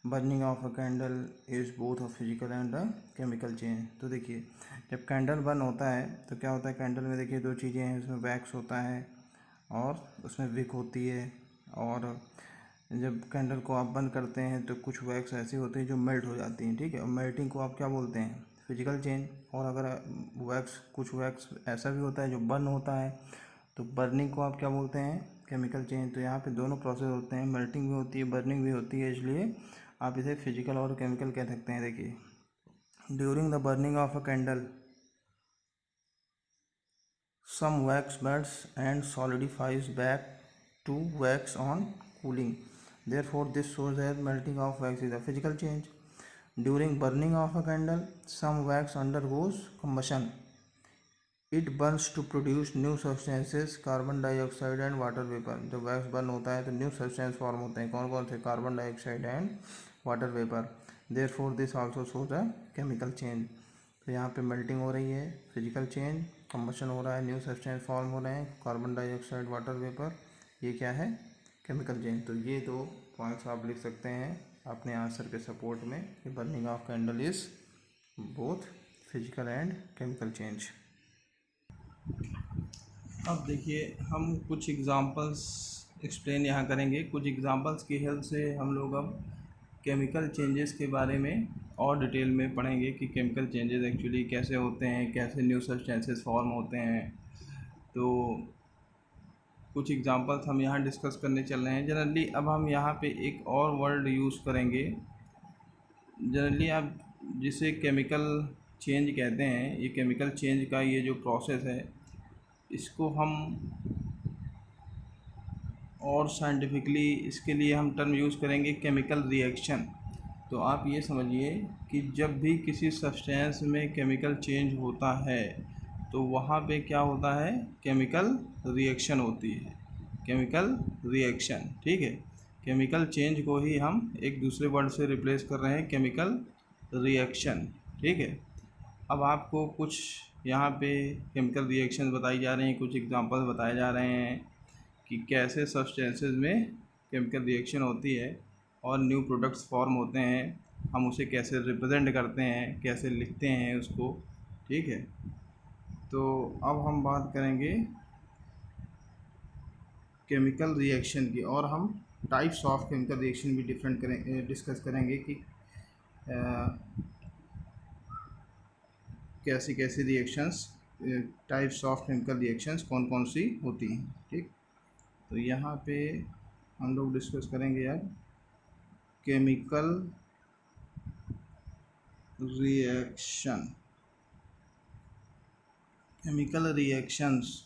A: burning of a candle is both a physical and a chemical change. तो देखिए जब कैंडल बर्न होता है तो क्या होता है, कैंडल में देखिए दो चीज़ें हैं, उसमें वैक्स होता है और उसमें विक होती है। और जब कैंडल को आप बंद करते हैं तो कुछ वैक्स ऐसी होती हैं जो मेल्ट हो जाती हैं, ठीक है। और मेल्टिंग को आप क्या बोलते हैं, फिजिकल चेंज। और अगर कुछ वैक्स ऐसा भी होता है जो बर्न होता है तो बर्निंग को आप क्या बोलते हैं, केमिकल चेंज। तो यहाँ पे दोनों प्रोसेस होते हैं, मेल्टिंग भी होती है, बर्निंग भी होती है, इसलिए आप इसे फिजिकल और केमिकल कह सकते हैं। देखिए during the burning of a candle some wax melts and solidifies back to wax on cooling. Therefore, this shows that melting of wax is a physical change. During burning of a candle, some wax undergoes combustion. It burns to produce new substances, carbon dioxide and water vapor. जब wax burn होता है तो new substance form होते हैं, कौन कौन से, carbon dioxide and water vapour. Therefore this also shows a chemical change. तो यहाँ पे मेल्टिंग हो रही है, फिजिकल चेंज, कंबशन हो रहा है, न्यू सब्सटेंस फॉर्म हो रहे हैं, कार्बन डाइऑक्साइड, वाटर वेपर, ये क्या है, केमिकल चेंज। तो ये दो पॉइंट्स आप लिख सकते हैं अपने आंसर के सपोर्ट में कि burning of candle is both physical and chemical change. अब देखिए हम कुछ एग्ज़ाम्पल्स एक्सप्लेन यहाँ करेंगे। कुछ एग्ज़ाम्पल्स की हेल्प से हम लोग अब केमिकल चेंजेस के बारे में और डिटेल में पढ़ेंगे कि केमिकल चेंजेस एक्चुअली कैसे होते हैं, कैसे न्यू सब्सटेंसेस फॉर्म होते हैं। तो कुछ एग्ज़ाम्पल्स हम यहाँ डिस्कस करने चल रहे हैं। जनरली अब हम यहाँ पे एक और वर्ड यूज़ करेंगे। जनरली आप जिसे केमिकल चेंज कहते हैं, ये केमिकल चेंज का ये जो प्रोसेस है इसको हम और साइंटिफिकली इसके लिए हम टर्म यूज़ करेंगे केमिकल रिएक्शन। तो आप ये समझिए कि जब भी किसी सब्सटेंस में केमिकल चेंज होता है तो वहाँ पे क्या होता है, केमिकल रिएक्शन होती है, केमिकल रिएक्शन, ठीक है। केमिकल चेंज को ही हम एक दूसरे वर्ड से रिप्लेस कर रहे हैं, केमिकल रिएक्शन, ठीक है। अब आपको कुछ यहाँ पे केमिकल रिएक्शन बताई जा रही हैं, कुछ एग्जांपल्स बताए जा रहे हैं कि कैसे सब्सटेंसेस में केमिकल रिएक्शन होती है और न्यू प्रोडक्ट्स फॉर्म होते हैं, हम उसे कैसे रिप्रेजेंट करते हैं, कैसे लिखते हैं उसको, ठीक है। तो अब हम बात करेंगे केमिकल रिएक्शन की, और हम टाइप्स ऑफ केमिकल रिएक्शन भी डिस्कस करेंगे कि कैसी कैसी reactions, types of chemical reactions कौन कौन सी होती हैं। ठीक, तो यहाँ पे हम लोग डिस्कस करेंगे यार chemical reaction, chemical reactions.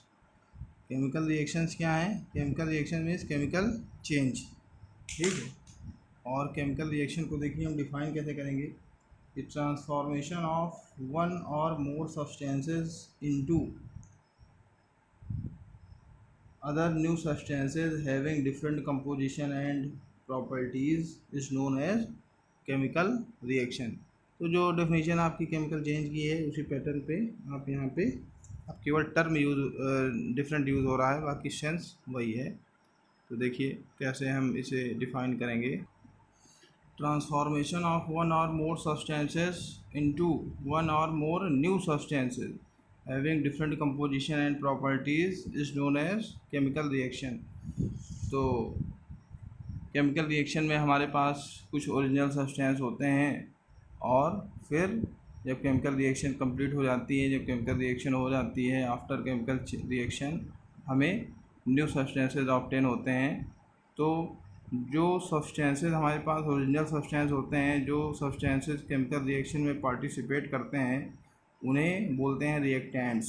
A: Chemical reactions क्या है? Chemical reaction means chemical change. ठीक है, और केमिकल रिएक्शन को देखिए हम डिफाइन कैसे करेंगे कि transformation of one or more substances into other new substances having different composition and properties is known as chemical reaction। तो जो डेफिनेशन आपकी केमिकल चेंज की है उसी पैटर्न पे आप यहाँ पे अब केवल टर्म यूज़ डिफरेंट यूज़ हो रहा है, बाकी सेंस वही है। तो देखिए कैसे हम इसे डिफाइन करेंगे। Transformation of one or more substances into one or more new substances having different composition and properties is known as chemical reaction। तो केमिकल रिएक्शन में हमारे पास कुछ ओरिजिनल सब्सटेंस होते हैं, और फिर जब केमिकल रिएक्शन कंप्लीट हो जाती है, जब केमिकल रिएक्शन हो जाती है, आफ्टर केमिकल रिएक्शन हमें न्यू सब्सटेंसेस ऑब्टेन होते हैं। तो जो सब्सटेंसेस हमारे पास ओरिजिनल सब्सटेंस होते हैं, जो सब्सटेंसेस केमिकल रिएक्शन में पार्टिसिपेट करते हैं, उन्हें बोलते हैं रिएक्टेंट्स।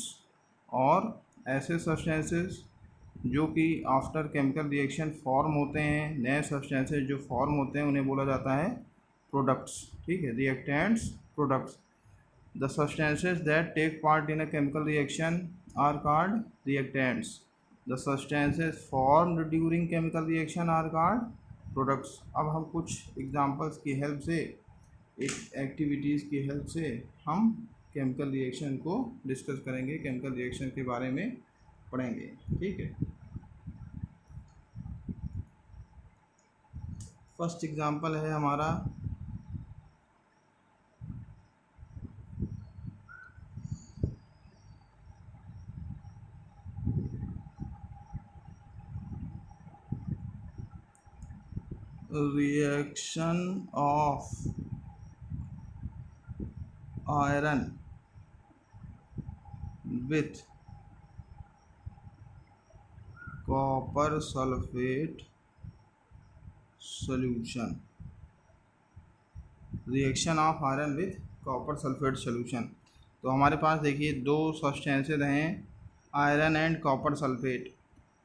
A: और ऐसे सब्सटेंसेस जो कि आफ्टर केमिकल रिएक्शन फॉर्म होते हैं, नए सब्सटेंसेस जो फॉर्म होते हैं, उन्हें बोला जाता है प्रोडक्ट्स। ठीक है, reactants, products. The substances that take part in a chemical reaction are called reactants. The substances formed during chemical reaction are called products. अब हम कुछ एग्जांपल्स की हेल्प से, एक एक्टिविटीज़ की हेल्प से हम केमिकल रिएक्शन को डिस्कस करेंगे, केमिकल रिएक्शन के बारे में पढ़ेंगे। ठीक है, फर्स्ट एग्जांपल है हमारा reaction of iron with copper sulphate solution. Reaction of iron with copper sulphate solution. तो हमारे पास देखिए दो सब्सटेंसेस हैं, आयरन एंड कॉपर सल्फेट।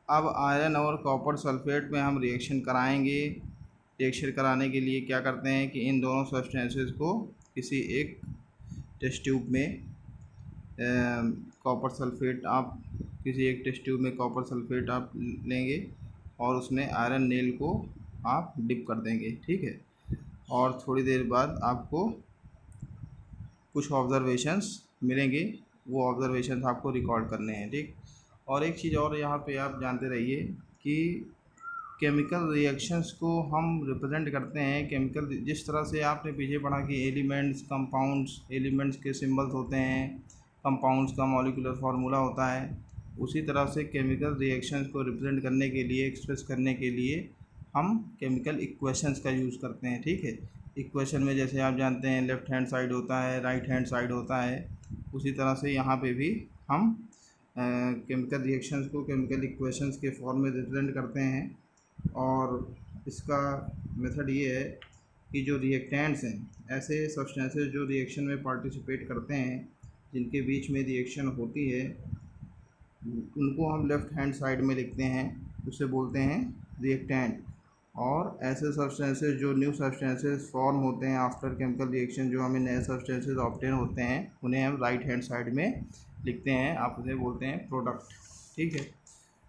A: अब आयरन और कॉपर सल्फेट में हम रिएक्शन कराएंगे। रिएक्शन कराने के लिए क्या करते हैं कि इन दोनों सब्सटेंसेस को किसी एक टेस्ट ट्यूब में कॉपर सल्फेट, आप किसी एक टेस्ट ट्यूब में कॉपर सल्फेट आप लेंगे और उसमें आयरन नेल को आप डिप कर देंगे। ठीक है, और थोड़ी देर बाद आपको कुछ ऑब्जर्वेशंस मिलेंगे, वो ऑब्जर्वेशंस आपको रिकॉर्ड करने हैं। ठीक, और एक चीज़ और यहाँ पे आप जानते रहिए कि केमिकल रिएक्शंस को हम रिप्रेजेंट करते हैं केमिकल, जिस तरह से आपने पीछे पढ़ा कि एलिमेंट्स, कंपाउंड्स, एलिमेंट्स के सिंबल्स होते हैं, कंपाउंड्स का मॉलिक्यूलर फार्मूला होता है, उसी तरह से केमिकल रिएक्शंस को रिप्रेजेंट करने के लिए, एक्सप्रेस करने के लिए हम केमिकल इक्वेशंस का यूज़ करते हैं। ठीक है, इक्वेशन में जैसे आप जानते हैं लेफ़्ट हैंड साइड होता है, राइट हैंड साइड होता है, उसी तरह से यहाँ पे भी हम केमिकल रिएक्शंस को केमिकल इक्वेशंस के फॉर्म में रिप्रेजेंट करते हैं। और इसका मेथड ये है कि जो रिएक्टेंट्स हैं, ऐसे सब्सटेंसेस जो रिएक्शन में पार्टिसिपेट करते हैं, जिनके बीच में रिएक्शन होती है, उनको हम लेफ़्ट हैंड साइड में लिखते हैं, उसे बोलते हैं रिएक्टेंट। और ऐसे सब्सटेंसेस जो न्यू सब्सटेंसेस फॉर्म होते हैं आफ्टर केमिकल रिएक्शन, जो हमें नए सब्सटेंसेस ऑब्टेन होते हैं, उन्हें हम राइट हैंड साइड में लिखते हैं, आप उन्हें बोलते हैं प्रोडक्ट। ठीक है,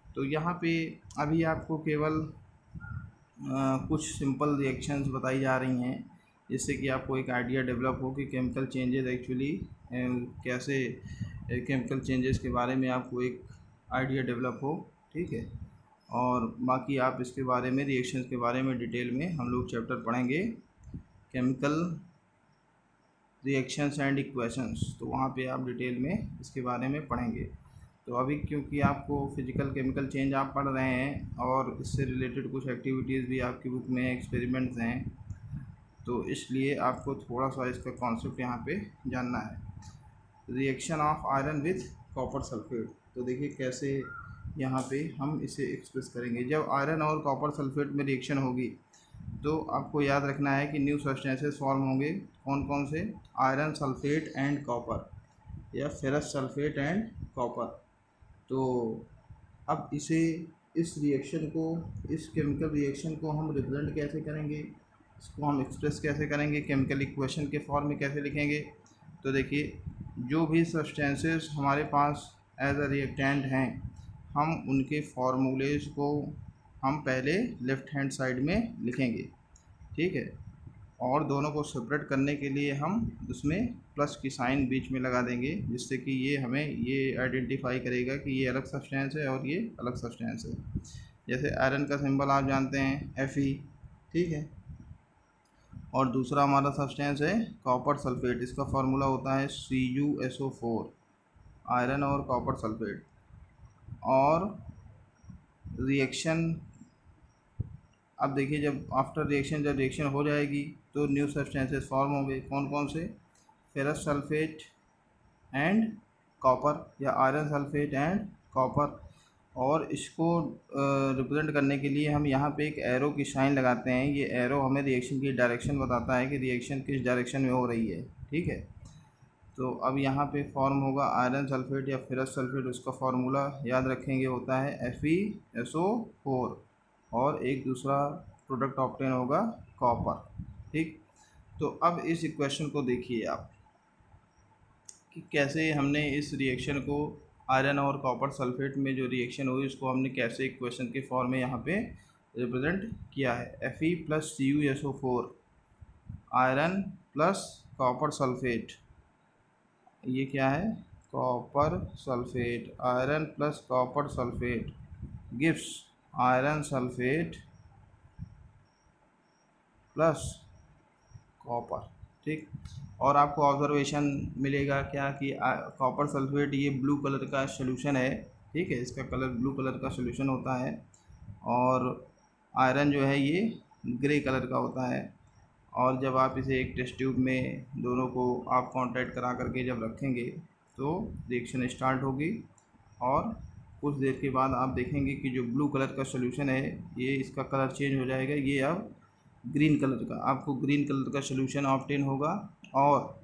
A: तो यहाँ पे अभी आपको केवल कुछ सिंपल रिएक्शंस बताई जा रही हैं, जिससे कि आपको एक आइडिया डेवलप हो कि केमिकल चेंजेस एक्चुअली कैसे, केमिकल चेंजेस के बारे में आपको एक आइडिया डेवलप हो। ठीक है, और बाकी आप इसके बारे में, रिएक्शंस के बारे में डिटेल में हम लोग चैप्टर पढ़ेंगे, केमिकल रिएक्शंस एंड इक्वेशंस, तो वहाँ पे आप डिटेल में इसके बारे में पढ़ेंगे। तो अभी क्योंकि आपको फिजिकल केमिकल चेंज आप पढ़ रहे हैं और इससे रिलेटेड कुछ एक्टिविटीज़ भी आपकी बुक में एक्सपेरिमेंट्स हैं, तो इसलिए आपको थोड़ा सा इसका कॉन्सेप्ट यहाँ पे जानना है। Reaction of iron with copper sulphate, तो देखिए कैसे यहाँ पे हम इसे एक्सप्रेस करेंगे। जब आयरन और कॉपर सल्फेट में रिएक्शन होगी तो आपको याद रखना है कि न्यू सब्सटेंसेस फॉर्म होंगे। कौन कौन से? आयरन सल्फेट एंड कॉपर या फेरस सल्फेट एंड कॉपर। तो अब इस रिएक्शन को, इस केमिकल रिएक्शन को हम रिप्रेजेंट कैसे करेंगे, इसको हम एक्सप्रेस कैसे करेंगे, केमिकल इक्वेशन के फॉर्म में कैसे लिखेंगे। तो देखिए, जो भी सब्सटेंसेस हमारे पास एज अ रिएक्टेंट हैं, हम उनके फार्मूलेज को हम पहले लेफ़्ट हैंड साइड में लिखेंगे, ठीक है। और दोनों को सेपरेट करने के लिए हम उसमें प्लस की साइन बीच में लगा देंगे, जिससे कि ये हमें ये आइडेंटिफाई करेगा कि ये अलग सब्सटेंस है और ये अलग सब्सटेंस है। जैसे आयरन का सिंबल आप जानते हैं Fe, ठीक है। और दूसरा हमारा सब्सटेंस है कॉपर सल्फेट, इसका फार्मूला होता है CuSO4, आयरन और कॉपर सल्फेट। और रिएक्शन, अब देखिए, जब आफ्टर रिएक्शन, जब रिएक्शन हो जाएगी तो न्यू सब्सटेंसेस फॉर्म होंगे। कौन कौन से? फेरस सल्फेट एंड कॉपर या आयरन सल्फेट एंड कॉपर। और इसको रिप्रेजेंट करने के लिए हम यहाँ पे एक एरो की साइन लगाते हैं। ये एरो हमें रिएक्शन की डायरेक्शन बताता है कि रिएक्शन किस डायरेक्शन में हो रही है, ठीक है। तो अब यहाँ पे फॉर्म होगा आयरन सल्फेट या फेरस सल्फेट, उसका फार्मूला याद रखेंगे, होता है FeSO4, और एक दूसरा प्रोडक्ट ऑब्टेन होगा कॉपर, ठीक। तो अब इस इक्वेशन को देखिए आप कि कैसे हमने इस रिएक्शन को, आयरन और कॉपर सल्फेट में जो रिएक्शन हुई उसको हमने कैसे इक्वेशन के फॉर्म में यहाँ पे रिप्रेजेंट किया है। Fe + CuSO4 iron plus copper sulphate, ये क्या है? Copper sulphate, iron plus copper sulphate gives iron sulphate plus copper, ठीक। और आपको ऑब्जर्वेशन मिलेगा क्या कि कॉपर सल्फेट ये ब्लू कलर का सोल्यूशन है, ठीक है, इसका कलर ब्लू कलर का सोल्यूशन होता है। और आयरन जो है ये ग्रे कलर का होता है। और जब आप इसे एक टेस्ट ट्यूब में दोनों को आप कांटेक्ट करा करके जब रखेंगे तो रिएक्शन स्टार्ट होगी, और कुछ देर के बाद आप देखेंगे कि जो ब्लू कलर का सोल्यूशन है ये, इसका कलर चेंज हो जाएगा, ये अब ग्रीन कलर का, आपको ग्रीन कलर का सोल्यूशन ऑब्टेन होगा। और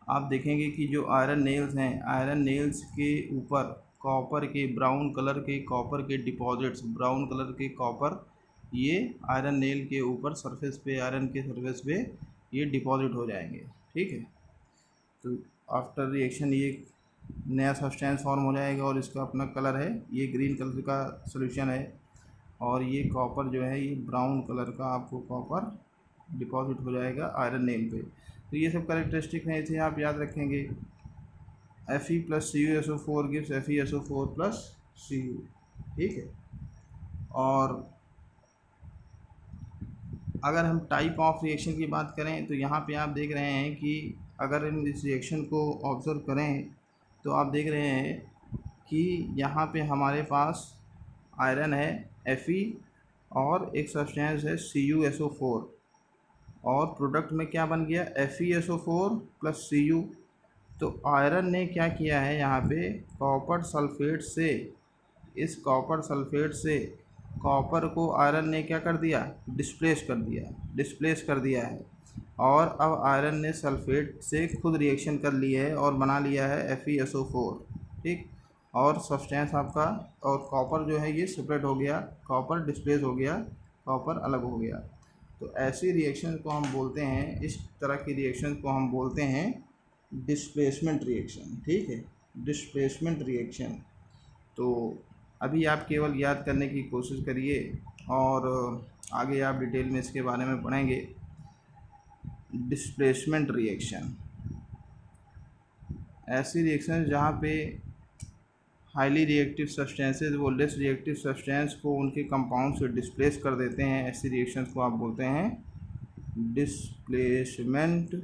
A: आप देखेंगे कि जो आयरन नेल्स हैं, आयरन नेल्स के ऊपर कॉपर के, ब्राउन कलर के कॉपर के डिपॉजिट्स, ब्राउन कलर के कॉपर, ये आयरन नेल के ऊपर सरफेस पे, आयरन के सरफेस पे ये डिपॉजिट हो जाएंगे, ठीक है। तो आफ्टर रिएक्शन ये नया सब्सटेंस फॉर्म हो जाएगा और इसका अपना कलर है, ये ग्रीन कलर का सोल्यूशन है। और ये कॉपर जो है ये ब्राउन कलर का आपको कॉपर डिपॉजिट हो जाएगा आयरन नेल पे। तो ये सब कैरेक्टरिस्टिक हैं, इसे आप याद रखेंगे। Fe + CuSO4 gives FeSO4 + Cu, ठीक है। और अगर हम टाइप ऑफ रिएक्शन की बात करें तो यहाँ पे आप देख रहे हैं कि अगर हम इस रिएक्शन को ऑब्ज़र्व करें तो आप देख रहे हैं कि यहाँ पे हमारे पास आयरन है Fe और एक सब्सटेंस है CuSO4, और प्रोडक्ट में क्या बन गया? FeSO4 + Cu। तो आयरन ने क्या किया है यहाँ पे, कॉपर सल्फेट से, इस कॉपर सल्फेट से कॉपर को आयरन ने क्या कर दिया? डिस्प्लेस कर दिया है। और अब आयरन ने सल्फेट से खुद रिएक्शन कर ली है और बना लिया है FeSO4, ठीक। और सब्सटेंस आपका, और कॉपर जो है ये सेपरेट हो गया, कॉपर डिस्प्लेस हो गया, कॉपर अलग हो गया। तो ऐसी रिएक्शन को हम बोलते हैं, इस तरह की रिएक्शन को हम बोलते हैं डिस्प्लेसमेंट रिएक्शन, ठीक है, डिस्प्लेसमेंट रिएक्शन। तो अभी आप केवल याद करने की कोशिश करिए और आगे आप डिटेल में इसके बारे में पढ़ेंगे। डिस्प्लेसमेंट रिएक्शन ऐसी रिएक्शन जहाँ पे हाईली रिएक्टिव सब्सटेंसेस वो लेस रिएक्टिव सब्सटेंस को उनके कंपाउंड से डिस्प्लेस कर देते हैं, ऐसी रिएक्शंस को आप बोलते हैं डिस्प्लेसमेंट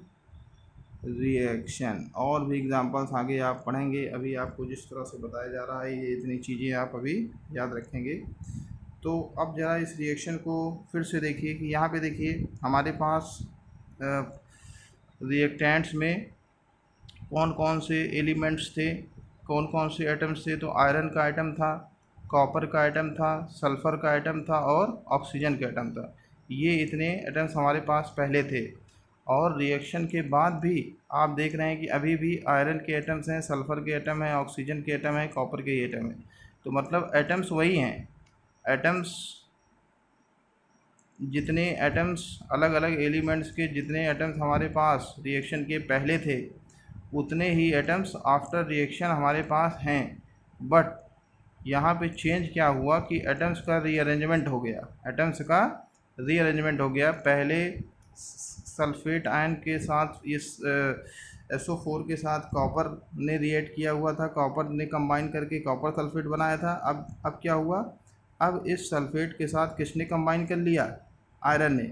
A: रिएक्शन। और भी एग्जांपल्स आगे आप पढ़ेंगे, अभी आपको जिस तरह से बताया जा रहा है ये इतनी चीज़ें आप अभी याद रखेंगे। तो अब ज़रा इस रिएक्शन को फिर से देखिए कि यहाँ पे देखिए हमारे पास रिएक्टेंट्स में कौन कौन से एलिमेंट्स थे, कौन कौन से एटम्स थे। तो आयरन का आइटम था, कॉपर का आइटम था, सल्फ़र का आइटम था और ऑक्सीजन का आइटम था। ये इतने एटम्स हमारे पास पहले थे। और रिएक्शन के बाद भी आप देख रहे हैं कि अभी भी आयरन के एटम्स हैं, सल्फ़र के एटम हैं, ऑक्सीजन के एटम हैं, कॉपर के एटम हैं। तो मतलब एटम्स वही हैं। एटम्स जितने एटम्स अलग अलग एलिमेंट्स के जितने एटम्स हमारे पास रिएक्शन के पहले थे उतने ही एटम्स आफ्टर रिएक्शन हमारे पास हैं। बट यहाँ पे चेंज क्या हुआ कि एटम्स का रीअरेंजमेंट हो गया। एटम्स का रीअरेंजमेंट हो गया। पहले सल्फेट आयन के साथ इस SO4 के साथ कॉपर ने रिएक्ट किया हुआ था, कॉपर ने कंबाइन करके कॉपर सल्फेट बनाया था। अब क्या हुआ, अब इस सल्फेट के साथ किसने कंबाइन कर लिया, आयरन ने।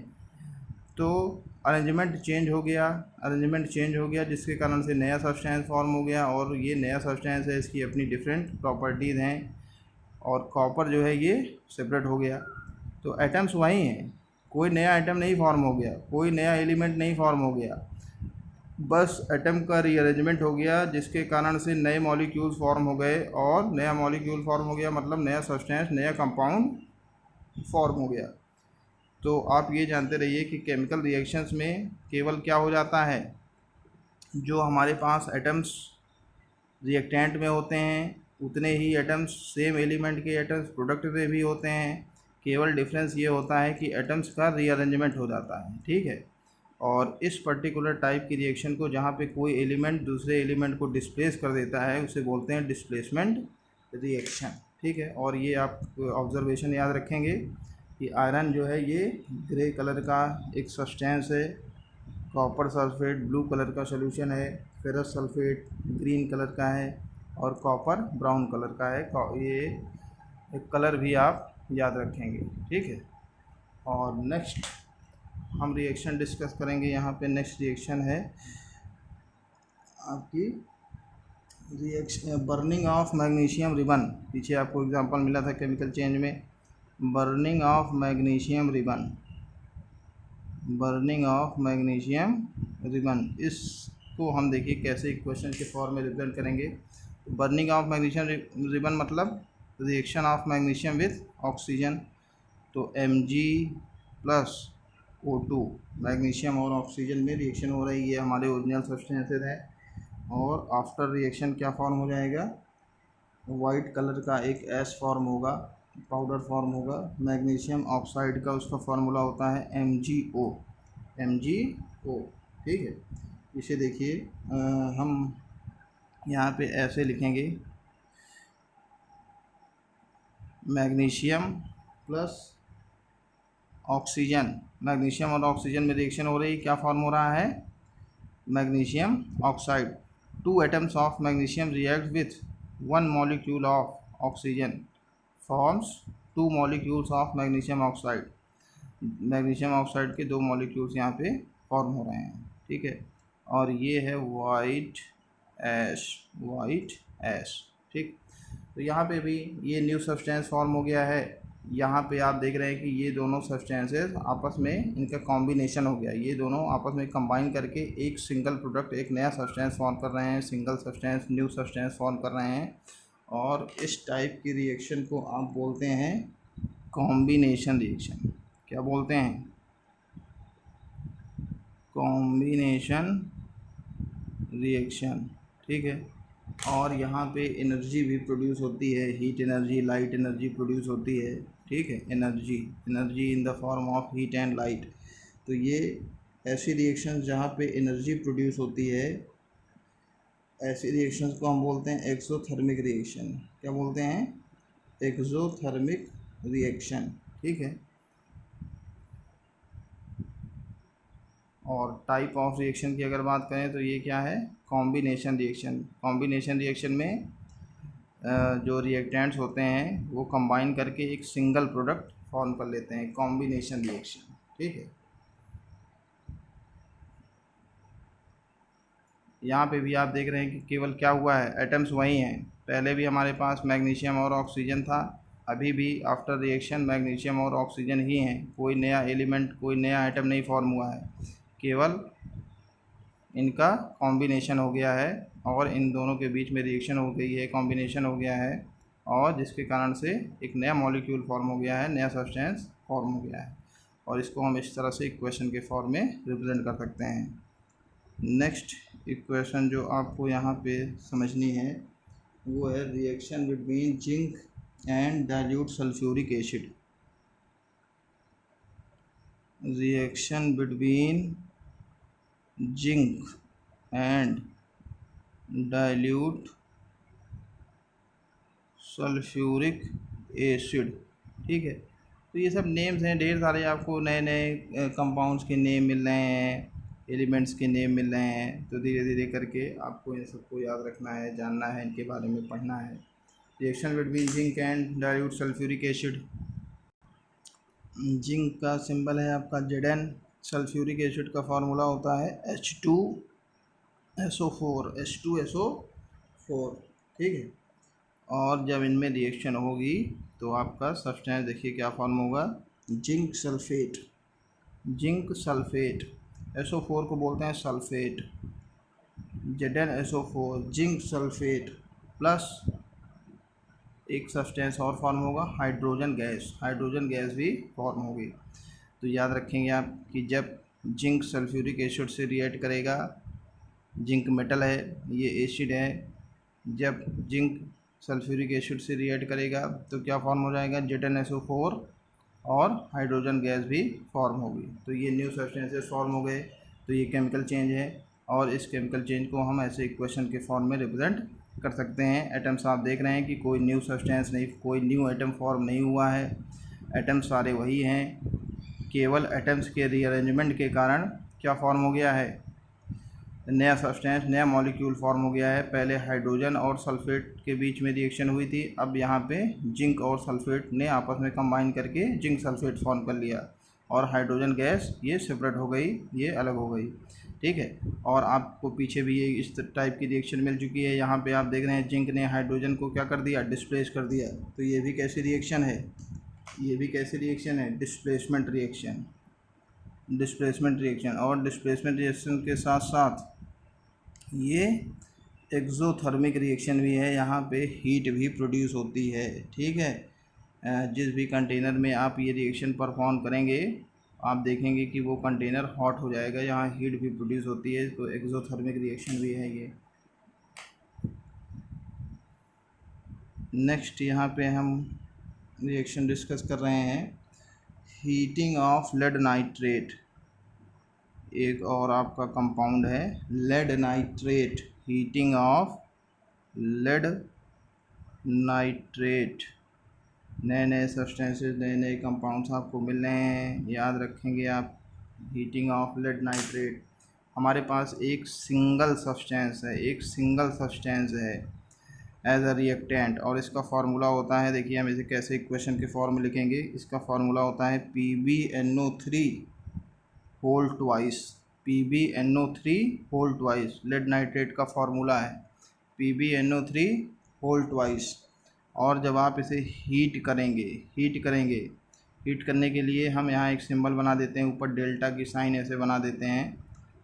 A: तो अरेंजमेंट चेंज हो गया, अरेंजमेंट चेंज हो गया जिसके कारण से नया सब्सटेंस फॉर्म हो गया। और ये नया सब्सटेंस है, इसकी अपनी डिफरेंट प्रॉपर्टीज़ हैं। और कॉपर जो है ये सेपरेट हो गया। तो एटम्स वही हैं, कोई नया एटम नहीं फॉर्म हो गया, कोई नया एलिमेंट नहीं फॉर्म हो गया, बस एटम का रीअरेंजमेंट हो गया जिसके कारण से नए मॉलिक्यूल्स फॉर्म हो गए। और नया मॉलिक्यूल फॉर्म हो गया मतलब नया सब्सटेंस, नया कंपाउंड फॉर्म हो गया। तो आप ये जानते रहिए कि केमिकल रिएक्शंस में केवल क्या हो जाता है, जो हमारे पास एटम्स रिएक्टेंट में होते हैं उतने ही एटम्स सेम एलिमेंट के एटम्स प्रोडक्ट में भी होते हैं। केवल डिफरेंस ये होता है कि एटम्स का रीअरेंजमेंट हो जाता है, ठीक है। और इस पर्टिकुलर टाइप की रिएक्शन को जहाँ पे कोई एलिमेंट दूसरे एलिमेंट को डिस्प्लेस कर देता है उसे बोलते हैं डिस्प्लेसमेंट रिएक्शन, ठीक है। और ये आप ऑब्जर्वेशन याद रखेंगे कि आयरन जो है ये ग्रे कलर का एक सब्सटेंस है, कॉपर सल्फेट ब्लू कलर का सॉल्यूशन है, फेरस सल्फेट ग्रीन कलर का है और कॉपर ब्राउन कलर का है। ये एक कलर भी आप याद रखेंगे, ठीक है। और नेक्स्ट हम रिएक्शन डिस्कस करेंगे। यहाँ पे नेक्स्ट रिएक्शन है आपकी reaction burning of magnesium ribbon. पीछे आपको एग्जांपल मिला था केमिकल चेंज में, burning of magnesium ribbon, burning of magnesium ribbon. इसको हम देखिए कैसे क्वेश्चन के फॉर्म में रिप्रेजेंट करेंगे। बर्निंग ऑफ मैग्नीशियम रिबन मतलब reaction of magnesium with oxygen. तो Mg+O2 मैग्नीशियम और ऑक्सीजन में रिएक्शन हो रही है, हमारे ओरिजिनल सब्सटेंसेस हैं। और आफ्टर रिएक्शन क्या फॉर्म हो जाएगा, वाइट कलर का एक एस फॉर्म होगा, पाउडर फॉर्म होगा। मैग्नीशियम ऑक्साइड का उसका फार्मूला होता है MgO, MgO, ठीक है। इसे देखिए हम यहाँ पे ऐसे लिखेंगे, मैग्नीशियम प्लस ऑक्सीजन, मैग्नीशियम और ऑक्सीजन में रिएक्शन हो रही, क्या फॉर्म हो रहा है, magnesium oxide. Two atoms of magnesium react with one molecule of oxygen forms two molecules of magnesium oxide. Magnesium oxide के दो मॉलिक्यूल्स यहाँ पे फॉर्म हो रहे हैं, ठीक है। और ये है वाइट ऐश, वाइट ऐश, ठीक। तो यहाँ पे भी ये न्यू सब्सटेंस फॉर्म हो गया है। यहाँ पे आप देख रहे हैं कि ये दोनों सब्सटेंसेस आपस में इनका कॉम्बिनेशन हो गया, ये दोनों आपस में कंबाइन करके एक सिंगल प्रोडक्ट, एक नया सब्सटेंस फॉर्म कर रहे हैं, single substance new substance form कर रहे हैं। और इस टाइप की रिएक्शन को आप बोलते हैं कॉम्बिनेशन रिएक्शन। क्या बोलते हैं, कॉम्बिनेशन रिएक्शन, ठीक है। और यहाँ पे एनर्जी भी प्रोड्यूस होती है, heat energy, light energy produce होती है, ठीक है। Energy, energy in the form of heat and light. तो ये ऐसी रिएक्शंस जहाँ पे एनर्जी प्रोड्यूस होती है, ऐसी रिएक्शंस को हम बोलते हैं एक्सोथर्मिक रिएक्शन। क्या बोलते हैं, एक्सोथर्मिक रिएक्शन, ठीक है। और टाइप ऑफ रिएक्शन की अगर बात करें तो ये क्या है, कॉम्बिनेशन रिएक्शन। कॉम्बिनेशन रिएक्शन में जो रिएक्टेंट्स होते हैं वो कंबाइन करके एक सिंगल प्रोडक्ट फॉर्म कर लेते हैं, कॉम्बिनेशन रिएक्शन, ठीक है। यहाँ पे भी आप देख रहे हैं कि केवल क्या हुआ है, एटम्स वही हैं। पहले भी हमारे पास मैग्नीशियम और ऑक्सीजन था, अभी भी आफ्टर रिएक्शन मैग्नीशियम और ऑक्सीजन ही हैं। कोई नया एलिमेंट, कोई नया एटम नहीं फॉर्म हुआ है, केवल इनका कॉम्बिनेशन हो गया है और इन दोनों के बीच में रिएक्शन हो गई है, कॉम्बिनेशन हो गया है, और जिसके कारण से एक नया मॉलिक्यूल फॉर्म हो गया है, नया सब्सटेंस फॉर्म हो गया है। और इसको हम इस तरह से इक्वेशन के फॉर्म में रिप्रेजेंट कर सकते हैं। नेक्स्ट इक्वेशन जो आपको यहाँ पे समझनी है वो है reaction between zinc and dilute sulphuric acid. Reaction between zinc and dilute sulphuric acid, ठीक है। तो ये सब नेम्स हैं, ढेर सारे आपको नए नए कंपाउंड्स के नेम मिल रहे हैं, एलिमेंट्स के नेम मिल रहे हैं। तो धीरे धीरे करके आपको इन सबको याद रखना है, जानना है, इनके बारे में पढ़ना है। Reaction between zinc and dilute sulphuric acid. Zinc का सिंबल है आपका Zn, सल्फ्यूरिक एसिड का फार्मूला होता है H2SO4, ठीक है। और जब इनमें रिएक्शन होगी तो आपका सब्सटेंस देखिए क्या फॉर्म होगा, zinc sulphate. Zinc sulphate, SO4 को बोलते हैं sulphate, ZnSO4 zinc sulphate plus एक सब्सटेंस और फॉर्म होगा हाइड्रोजन गैस, हाइड्रोजन गैस भी फॉर्म होगी। तो याद रखेंगे आप कि जब जिंक सल्फ्यूरिक एसिड से रिएक्ट करेगा, जिंक मेटल है, ये एसिड है, जब जिंक सल्फ्यूरिक एसिड से रिएक्ट करेगा तो क्या फॉर्म हो जाएगा, ZnSO4 और हाइड्रोजन गैस भी फॉर्म होगी। तो ये न्यू सब्सटेंसेस फॉर्म हो गए। तो ये केमिकल चेंज है और इस केमिकल चेंज को हम ऐसे इक्वेशन के फॉर्म में रिप्रेजेंट कर सकते हैं। एटम्स आप देख रहे हैं कि कोई न्यू सब्सटेंस नहीं, कोई न्यू एटम फॉर्म नहीं हुआ है, एटम्स सारे वही हैं, केवल एटम्स के रीअरेंजमेंट के कारण क्या फॉर्म हो गया है, नया सब्सटेंस, नया मॉलिक्यूल फॉर्म हो गया है। पहले हाइड्रोजन और सल्फेट के बीच में रिएक्शन हुई थी, अब यहाँ पे जिंक और सल्फेट ने आपस में कंबाइन करके जिंक सल्फेट फॉर्म कर लिया और हाइड्रोजन गैस ये सेपरेट हो गई, ये अलग हो गई, ठीक है। और आपको पीछे भी ये इस टाइप की रिएक्शन मिल चुकी है। यहाँ पे आप देख रहे हैं जिंक ने हाइड्रोजन को क्या कर दिया, डिस्प्लेस कर दिया। तो ये भी कैसी रिएक्शन है, ये भी कैसी रिएक्शन है, डिस्प्लेसमेंट रिएक्शन, डिस्प्लेसमेंट रिएक्शन। और डिस्प्लेसमेंट रिएक्शन के साथ साथ ये एक्सोथर्मिक रिएक्शन भी है, यहाँ पे हीट भी प्रोड्यूस होती है, ठीक है। जिस भी कंटेनर में आप ये रिएक्शन परफॉर्म करेंगे आप देखेंगे कि वो कंटेनर हॉट हो जाएगा, यहाँ हीट भी प्रोड्यूस होती है, तो एक्सोथर्मिक रिएक्शन भी है ये। नेक्स्ट यहाँ पे हम रिएक्शन डिस्कस कर रहे हैं, हीटिंग ऑफ लेड नाइट्रेट। एक और आपका कंपाउंड है lead nitrate, heating of lead nitrate. नए नए सब्सटेंसेस, नए नए कंपाउंड्स आपको मिल रहे हैं, याद रखेंगे आप। हीटिंग ऑफ लेड नाइट्रेट, हमारे पास एक सिंगल सब्सटेंस है, एक सिंगल सब्सटेंस है एज अ रिएक्टेंट, और इसका फार्मूला होता है, देखिए हम इसे कैसे इक्वेशन के फॉर्म में लिखेंगे। इसका फार्मूला होता है PbNO3 whole twice, PbNO3 whole twice, lead nitrate का फार्मूला है PbNO3 होल ट्वाइस। और जब आप इसे हीट करेंगे, हीट करने के लिए हम यहाँ एक सिंबल बना देते हैं, ऊपर डेल्टा की साइन ऐसे बना देते हैं।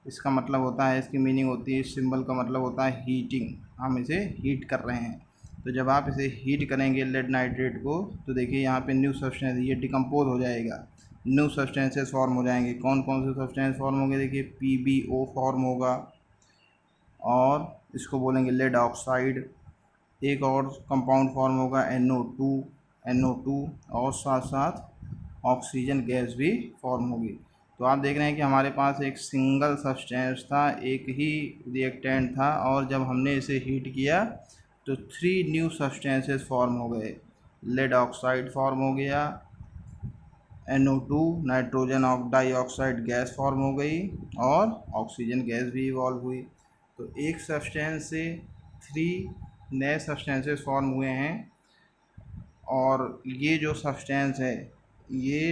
A: इसका मतलब होता है, इसकी मीनिंग होती है, इस सिंबल का मतलब होता है हीटिंग, हम इसे हीट कर रहे हैं। तो जब आप इसे हीट करेंगे लेड नाइट्रेट को, तो देखिए यहाँ पे न्यू सब्सटेंस, ये डिकम्पोज हो जाएगा, न्यू सब्सटेंसेस फॉर्म हो जाएंगे। कौन कौन से सब्सटेंस फॉर्म होंगे, देखिए PbO फॉर्म होगा और इसको बोलेंगे लेड ऑक्साइड। एक और कंपाउंड फॉर्म होगा NO2 और साथ साथ ऑक्सीजन गैस भी फॉर्म होगी। तो आप देख रहे हैं कि हमारे पास एक सिंगल सब्सटेंस था, एक ही रिएक्टेंट था, और जब हमने इसे हीट किया तो 3 न्यू सब्सटेंसेस फॉर्म हो गए। लेड ऑक्साइड फॉर्म हो गया, NO2 nitrogen dioxide gas form हो गई और ऑक्सीजन गैस भी इवॉल्व हुई। तो एक सब्सटेंस से 3 नए सब्सटेंसेस फॉर्म हुए हैं, और ये जो सब्सटेंस है ये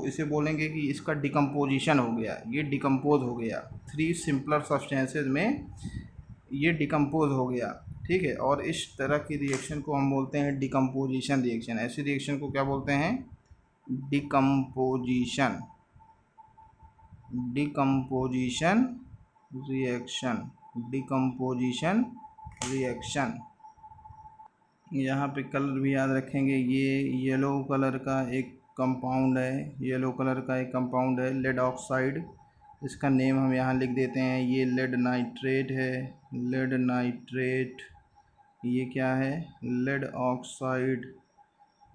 A: इसे बोलेंगे कि इसका डिकम्पोजिशन हो गया, ये डिकम्पोज हो गया। 3 सिंपलर सब्सटेंसेस में ये डिकम्पोज हो गया, ठीक है। और इस तरह की रिएक्शन को हम बोलते हैं डिकम्पोजिशन रिएक्शन। ऐसी रिएक्शन को क्या बोलते हैं? Decomposition, decomposition reaction, decomposition reaction. यहाँ पे कलर भी याद रखेंगे, ये येलो कलर का एक कंपाउंड है, येलो कलर का एक कंपाउंड है लेड ऑक्साइड। इसका नेम हम यहाँ लिख देते हैं, ये लेड नाइट्रेट है, लेड नाइट्रेट। ये क्या है? Lead oxide.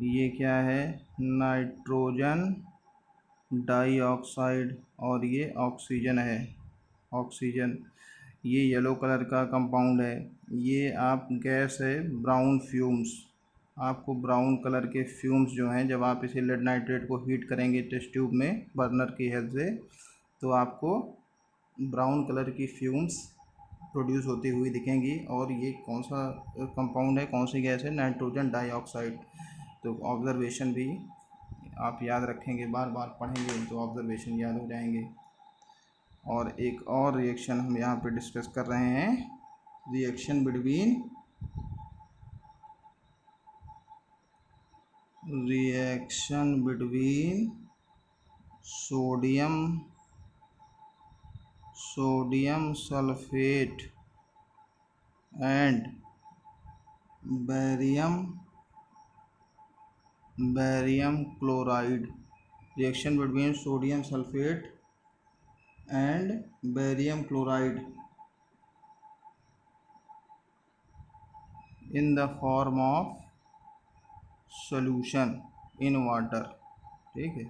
A: ये क्या है? Nitrogen dioxide. और ये ऑक्सीजन है, ऑक्सीजन। ये येलो कलर का कंपाउंड है। ये आप गैस है ब्राउन फ्यूम्स। आपको ब्राउन कलर के फ्यूम्स जो हैं, जब आप इसे लेड नाइट्रेट को हीट करेंगे टेस्ट ट्यूब में बर्नर की हेल्प से, तो आपको ब्राउन कलर की फ्यूम्स प्रोड्यूस होती हुई दिखेंगी। और ये कौन सा कंपाउंड है, कौन सी गैस है? Nitrogen dioxide. तो ऑब्जर्वेशन भी आप याद रखेंगे, बार बार पढ़ेंगे तो ऑब्जर्वेशन याद हो जाएंगे। और एक और रिएक्शन हम यहाँ पे डिस्कस कर रहे हैं, reaction between sodium sulphate and barium chloride. Reaction between sodium sulphate and barium chloride in the form of solution in water, ठीक है।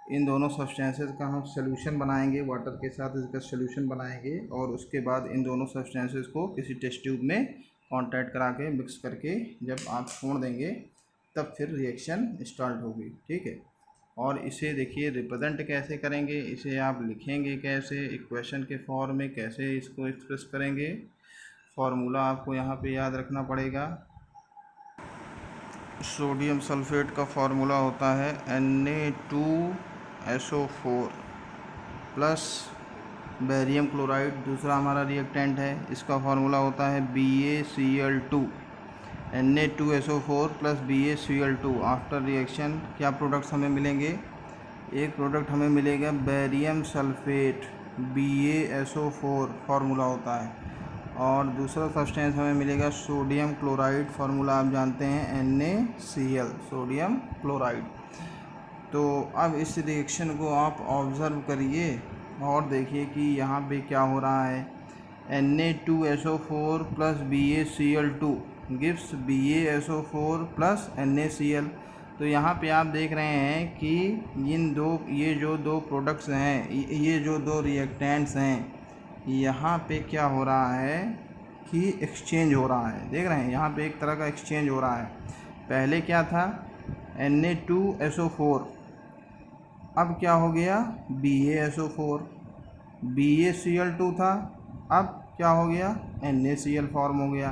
A: इन दोनों सब्सटेंसेस का हम सोल्यूशन बनाएंगे, वाटर के साथ इसका सोल्यूशन बनाएंगे, और उसके बाद इन दोनों सब्सटेंसेस को किसी टेस्ट ट्यूब में कांटेक्ट करा के मिक्स करके जब आप छोड़ देंगे तब फिर रिएक्शन स्टार्ट होगी, ठीक है। और इसे देखिए रिप्रेजेंट कैसे करेंगे, इसे आप लिखेंगे कैसे, इक्वेशन के फॉर्म में कैसे इसको एक्सप्रेस करेंगे। फार्मूला आपको यहाँ पे याद रखना पड़ेगा। सोडियम सल्फेट का फार्मूला होता है Na2SO4 प्लस बेरियम क्लोराइड, दूसरा हमारा रिएक्टेंट है, इसका फार्मूला होता है BaCl2। Na2SO4 plus BaCl2। After reaction क्या प्रोडक्ट्स हमें मिलेंगे? एक प्रोडक्ट हमें मिलेगा बेरियम सल्फेट, BaSO4 फार्मूला होता है। और दूसरा सब्सटेंस हमें मिलेगा सोडियम क्लोराइड, फार्मूला आप जानते हैं NaCl, सोडियम क्लोराइड। तो अब इस रिएक्शन को आप ऑब्ज़र्व करिए और देखिए कि यहाँ पे क्या हो रहा है। Na2SO4 plus BaCl2 gives BaSO4 plus NaCl। तो यहाँ पे आप देख रहे हैं कि ये जो दो प्रोडक्ट्स हैं, ये जो दो रिएक्टेंट्स हैं, यहाँ पे क्या हो रहा है कि एक्सचेंज हो रहा है। देख रहे हैं यहाँ पे एक तरह का एक्सचेंज हो रहा है। पहले क्या था? Na2SO4, अब क्या हो गया? BaSO4। BaCl2 था, अब क्या हो गया? NaCl फॉर्म हो गया।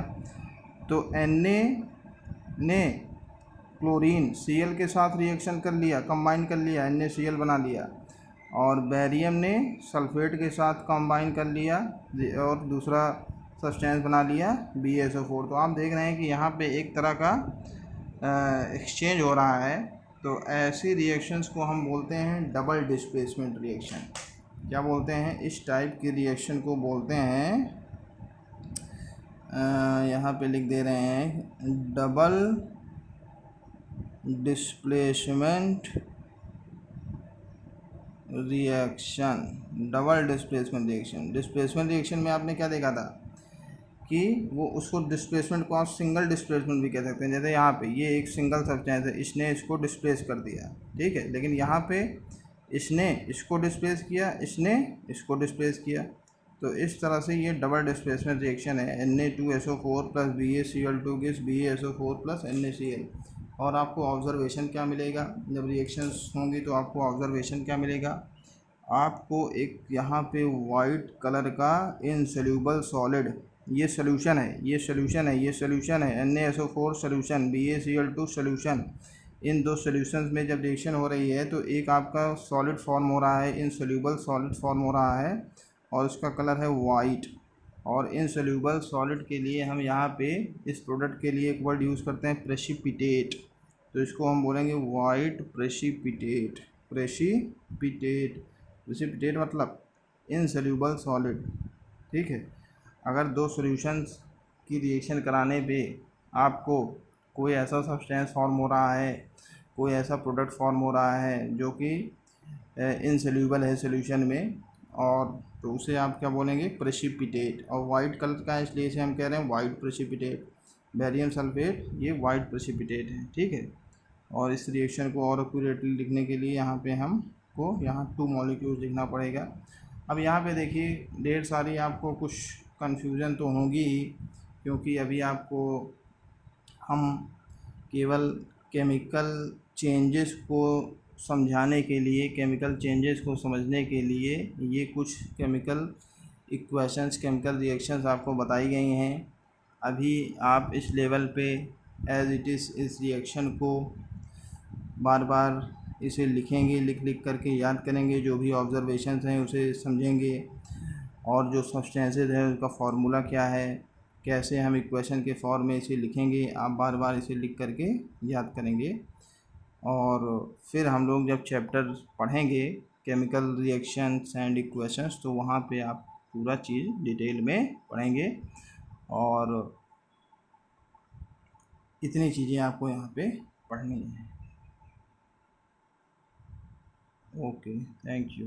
A: तो Na ने क्लोरीन Cl के साथ रिएक्शन कर लिया, कंबाइन कर लिया, NaCl बना लिया। और बेरियम ने सल्फेट के साथ कंबाइन कर लिया और दूसरा सब्सटेंस बना लिया BaSO4। तो आप देख रहे हैं कि यहाँ पे एक तरह का एक्सचेंज हो रहा है। तो ऐसी रिएक्शंस को हम बोलते हैं डबल डिस्प्लेसमेंट रिएक्शन। क्या बोलते हैं? इस टाइप की रिएक्शन को बोलते हैं, यहाँ पे लिख दे रहे हैं, double displacement reaction. Double displacement reaction. Displacement reaction में आपने क्या देखा था कि वो उसको डिस्प्लेसमेंट को आप सिंगल डिस्प्लेसमेंट भी कह सकते हैं। जैसे यहाँ पे ये एक सिंगल सब्सटेंस है, इसने इसको डिस्प्लेस कर दिया, ठीक है। लेकिन यहाँ पे इसने इसको डिस्प्लेस किया, इसने इसको डिस्प्लेस किया। तो इस तरह से ये डबल डिस्प्लेसमेंट रिएक्शन है। Na2SO4 plus BaCl2 gives BaSO4 plus NaCl। और आपको ऑब्जर्वेशन क्या मिलेगा जब रिएक्शंस होंगी? तो आपको ऑब्जर्वेशन क्या मिलेगा? आपको एक यहाँ पे वाइट कलर का इनसोल्यूबल सॉलिड, ये सोल्यूशन है, ये सोल्यूशन है, ये सोल्यूशन है, NaSO4 सोल्यूशन, BaCl2 सोल्यूशन। इन दो सोल्यूशंस में जब रिएक्शन हो रही है तो एक आपका सॉलिड फॉर्म हो रहा है, इनसोल्यूबल सॉलिड फॉर्म हो रहा है, और उसका कलर है वाइट। और इनसोल्यूबल सॉलिड के लिए हम यहाँ पे इस प्रोडक्ट के लिए एक वर्ड यूज़ करते हैं प्रेसिपिटेट। तो इसको हम बोलेंगे वाइट प्रेसिपिटेट। प्रेसिपिटेट प्रेसिपिटेट मतलब इनसोल्यूबल सॉलिड। ठीक है। अगर दो सॉल्यूशंस की रिएक्शन कराने पे आपको कोई ऐसा सब्सटेंस फॉर्म हो रहा है, कोई ऐसा प्रोडक्ट फॉर्म हो रहा है जो कि इनसोल्यूबल है सॉल्यूशन में, और तो उसे आप क्या बोलेंगे प्रेसिपिटेट। और वाइट कलर का है इसलिए इसे हम कह रहे हैं वाइट प्रेसिपिटेट। बेरियम सल्फेट ये वाइट प्रेसिपिटेट है। ठीक है। और इस रिएक्शन को और एक्यूरेटली लिखने के लिए यहाँ पे हमको यहाँ 2 मॉलिक्यूल्स लिखना पड़ेगा। अब यहाँ पे देखिए ढेर सारी आपको कुछ कन्फ्यूज़न तो होगी ही, क्योंकि अभी आपको हम केवल केमिकल चेंजेस को समझाने के लिए, केमिकल चेंजेस को समझने के लिए ये कुछ केमिकल इक्वेशंस, केमिकल रिएक्शंस आपको बताई गई हैं। अभी आप इस लेवल पे एज इट इज़ इस रिएक्शन को बार बार इसे लिखेंगे, लिख लिख करके याद करेंगे, जो भी ऑब्जर्वेशंस हैं उसे समझेंगे, और जो सब्सटेंसेस हैं उनका फार्मूला क्या है, कैसे हम इक्वेशन के फॉर्म में इसे लिखेंगे, आप बार बार इसे लिख करके याद करेंगे। और फिर हम लोग जब चैप्टर पढ़ेंगे केमिकल रिएक्शंस एंड इक्वेशंस, तो वहाँ पे आप पूरा चीज़ डिटेल में पढ़ेंगे। और इतनी चीज़ें आपको यहाँ पे पढ़नी है। Okay, thank you.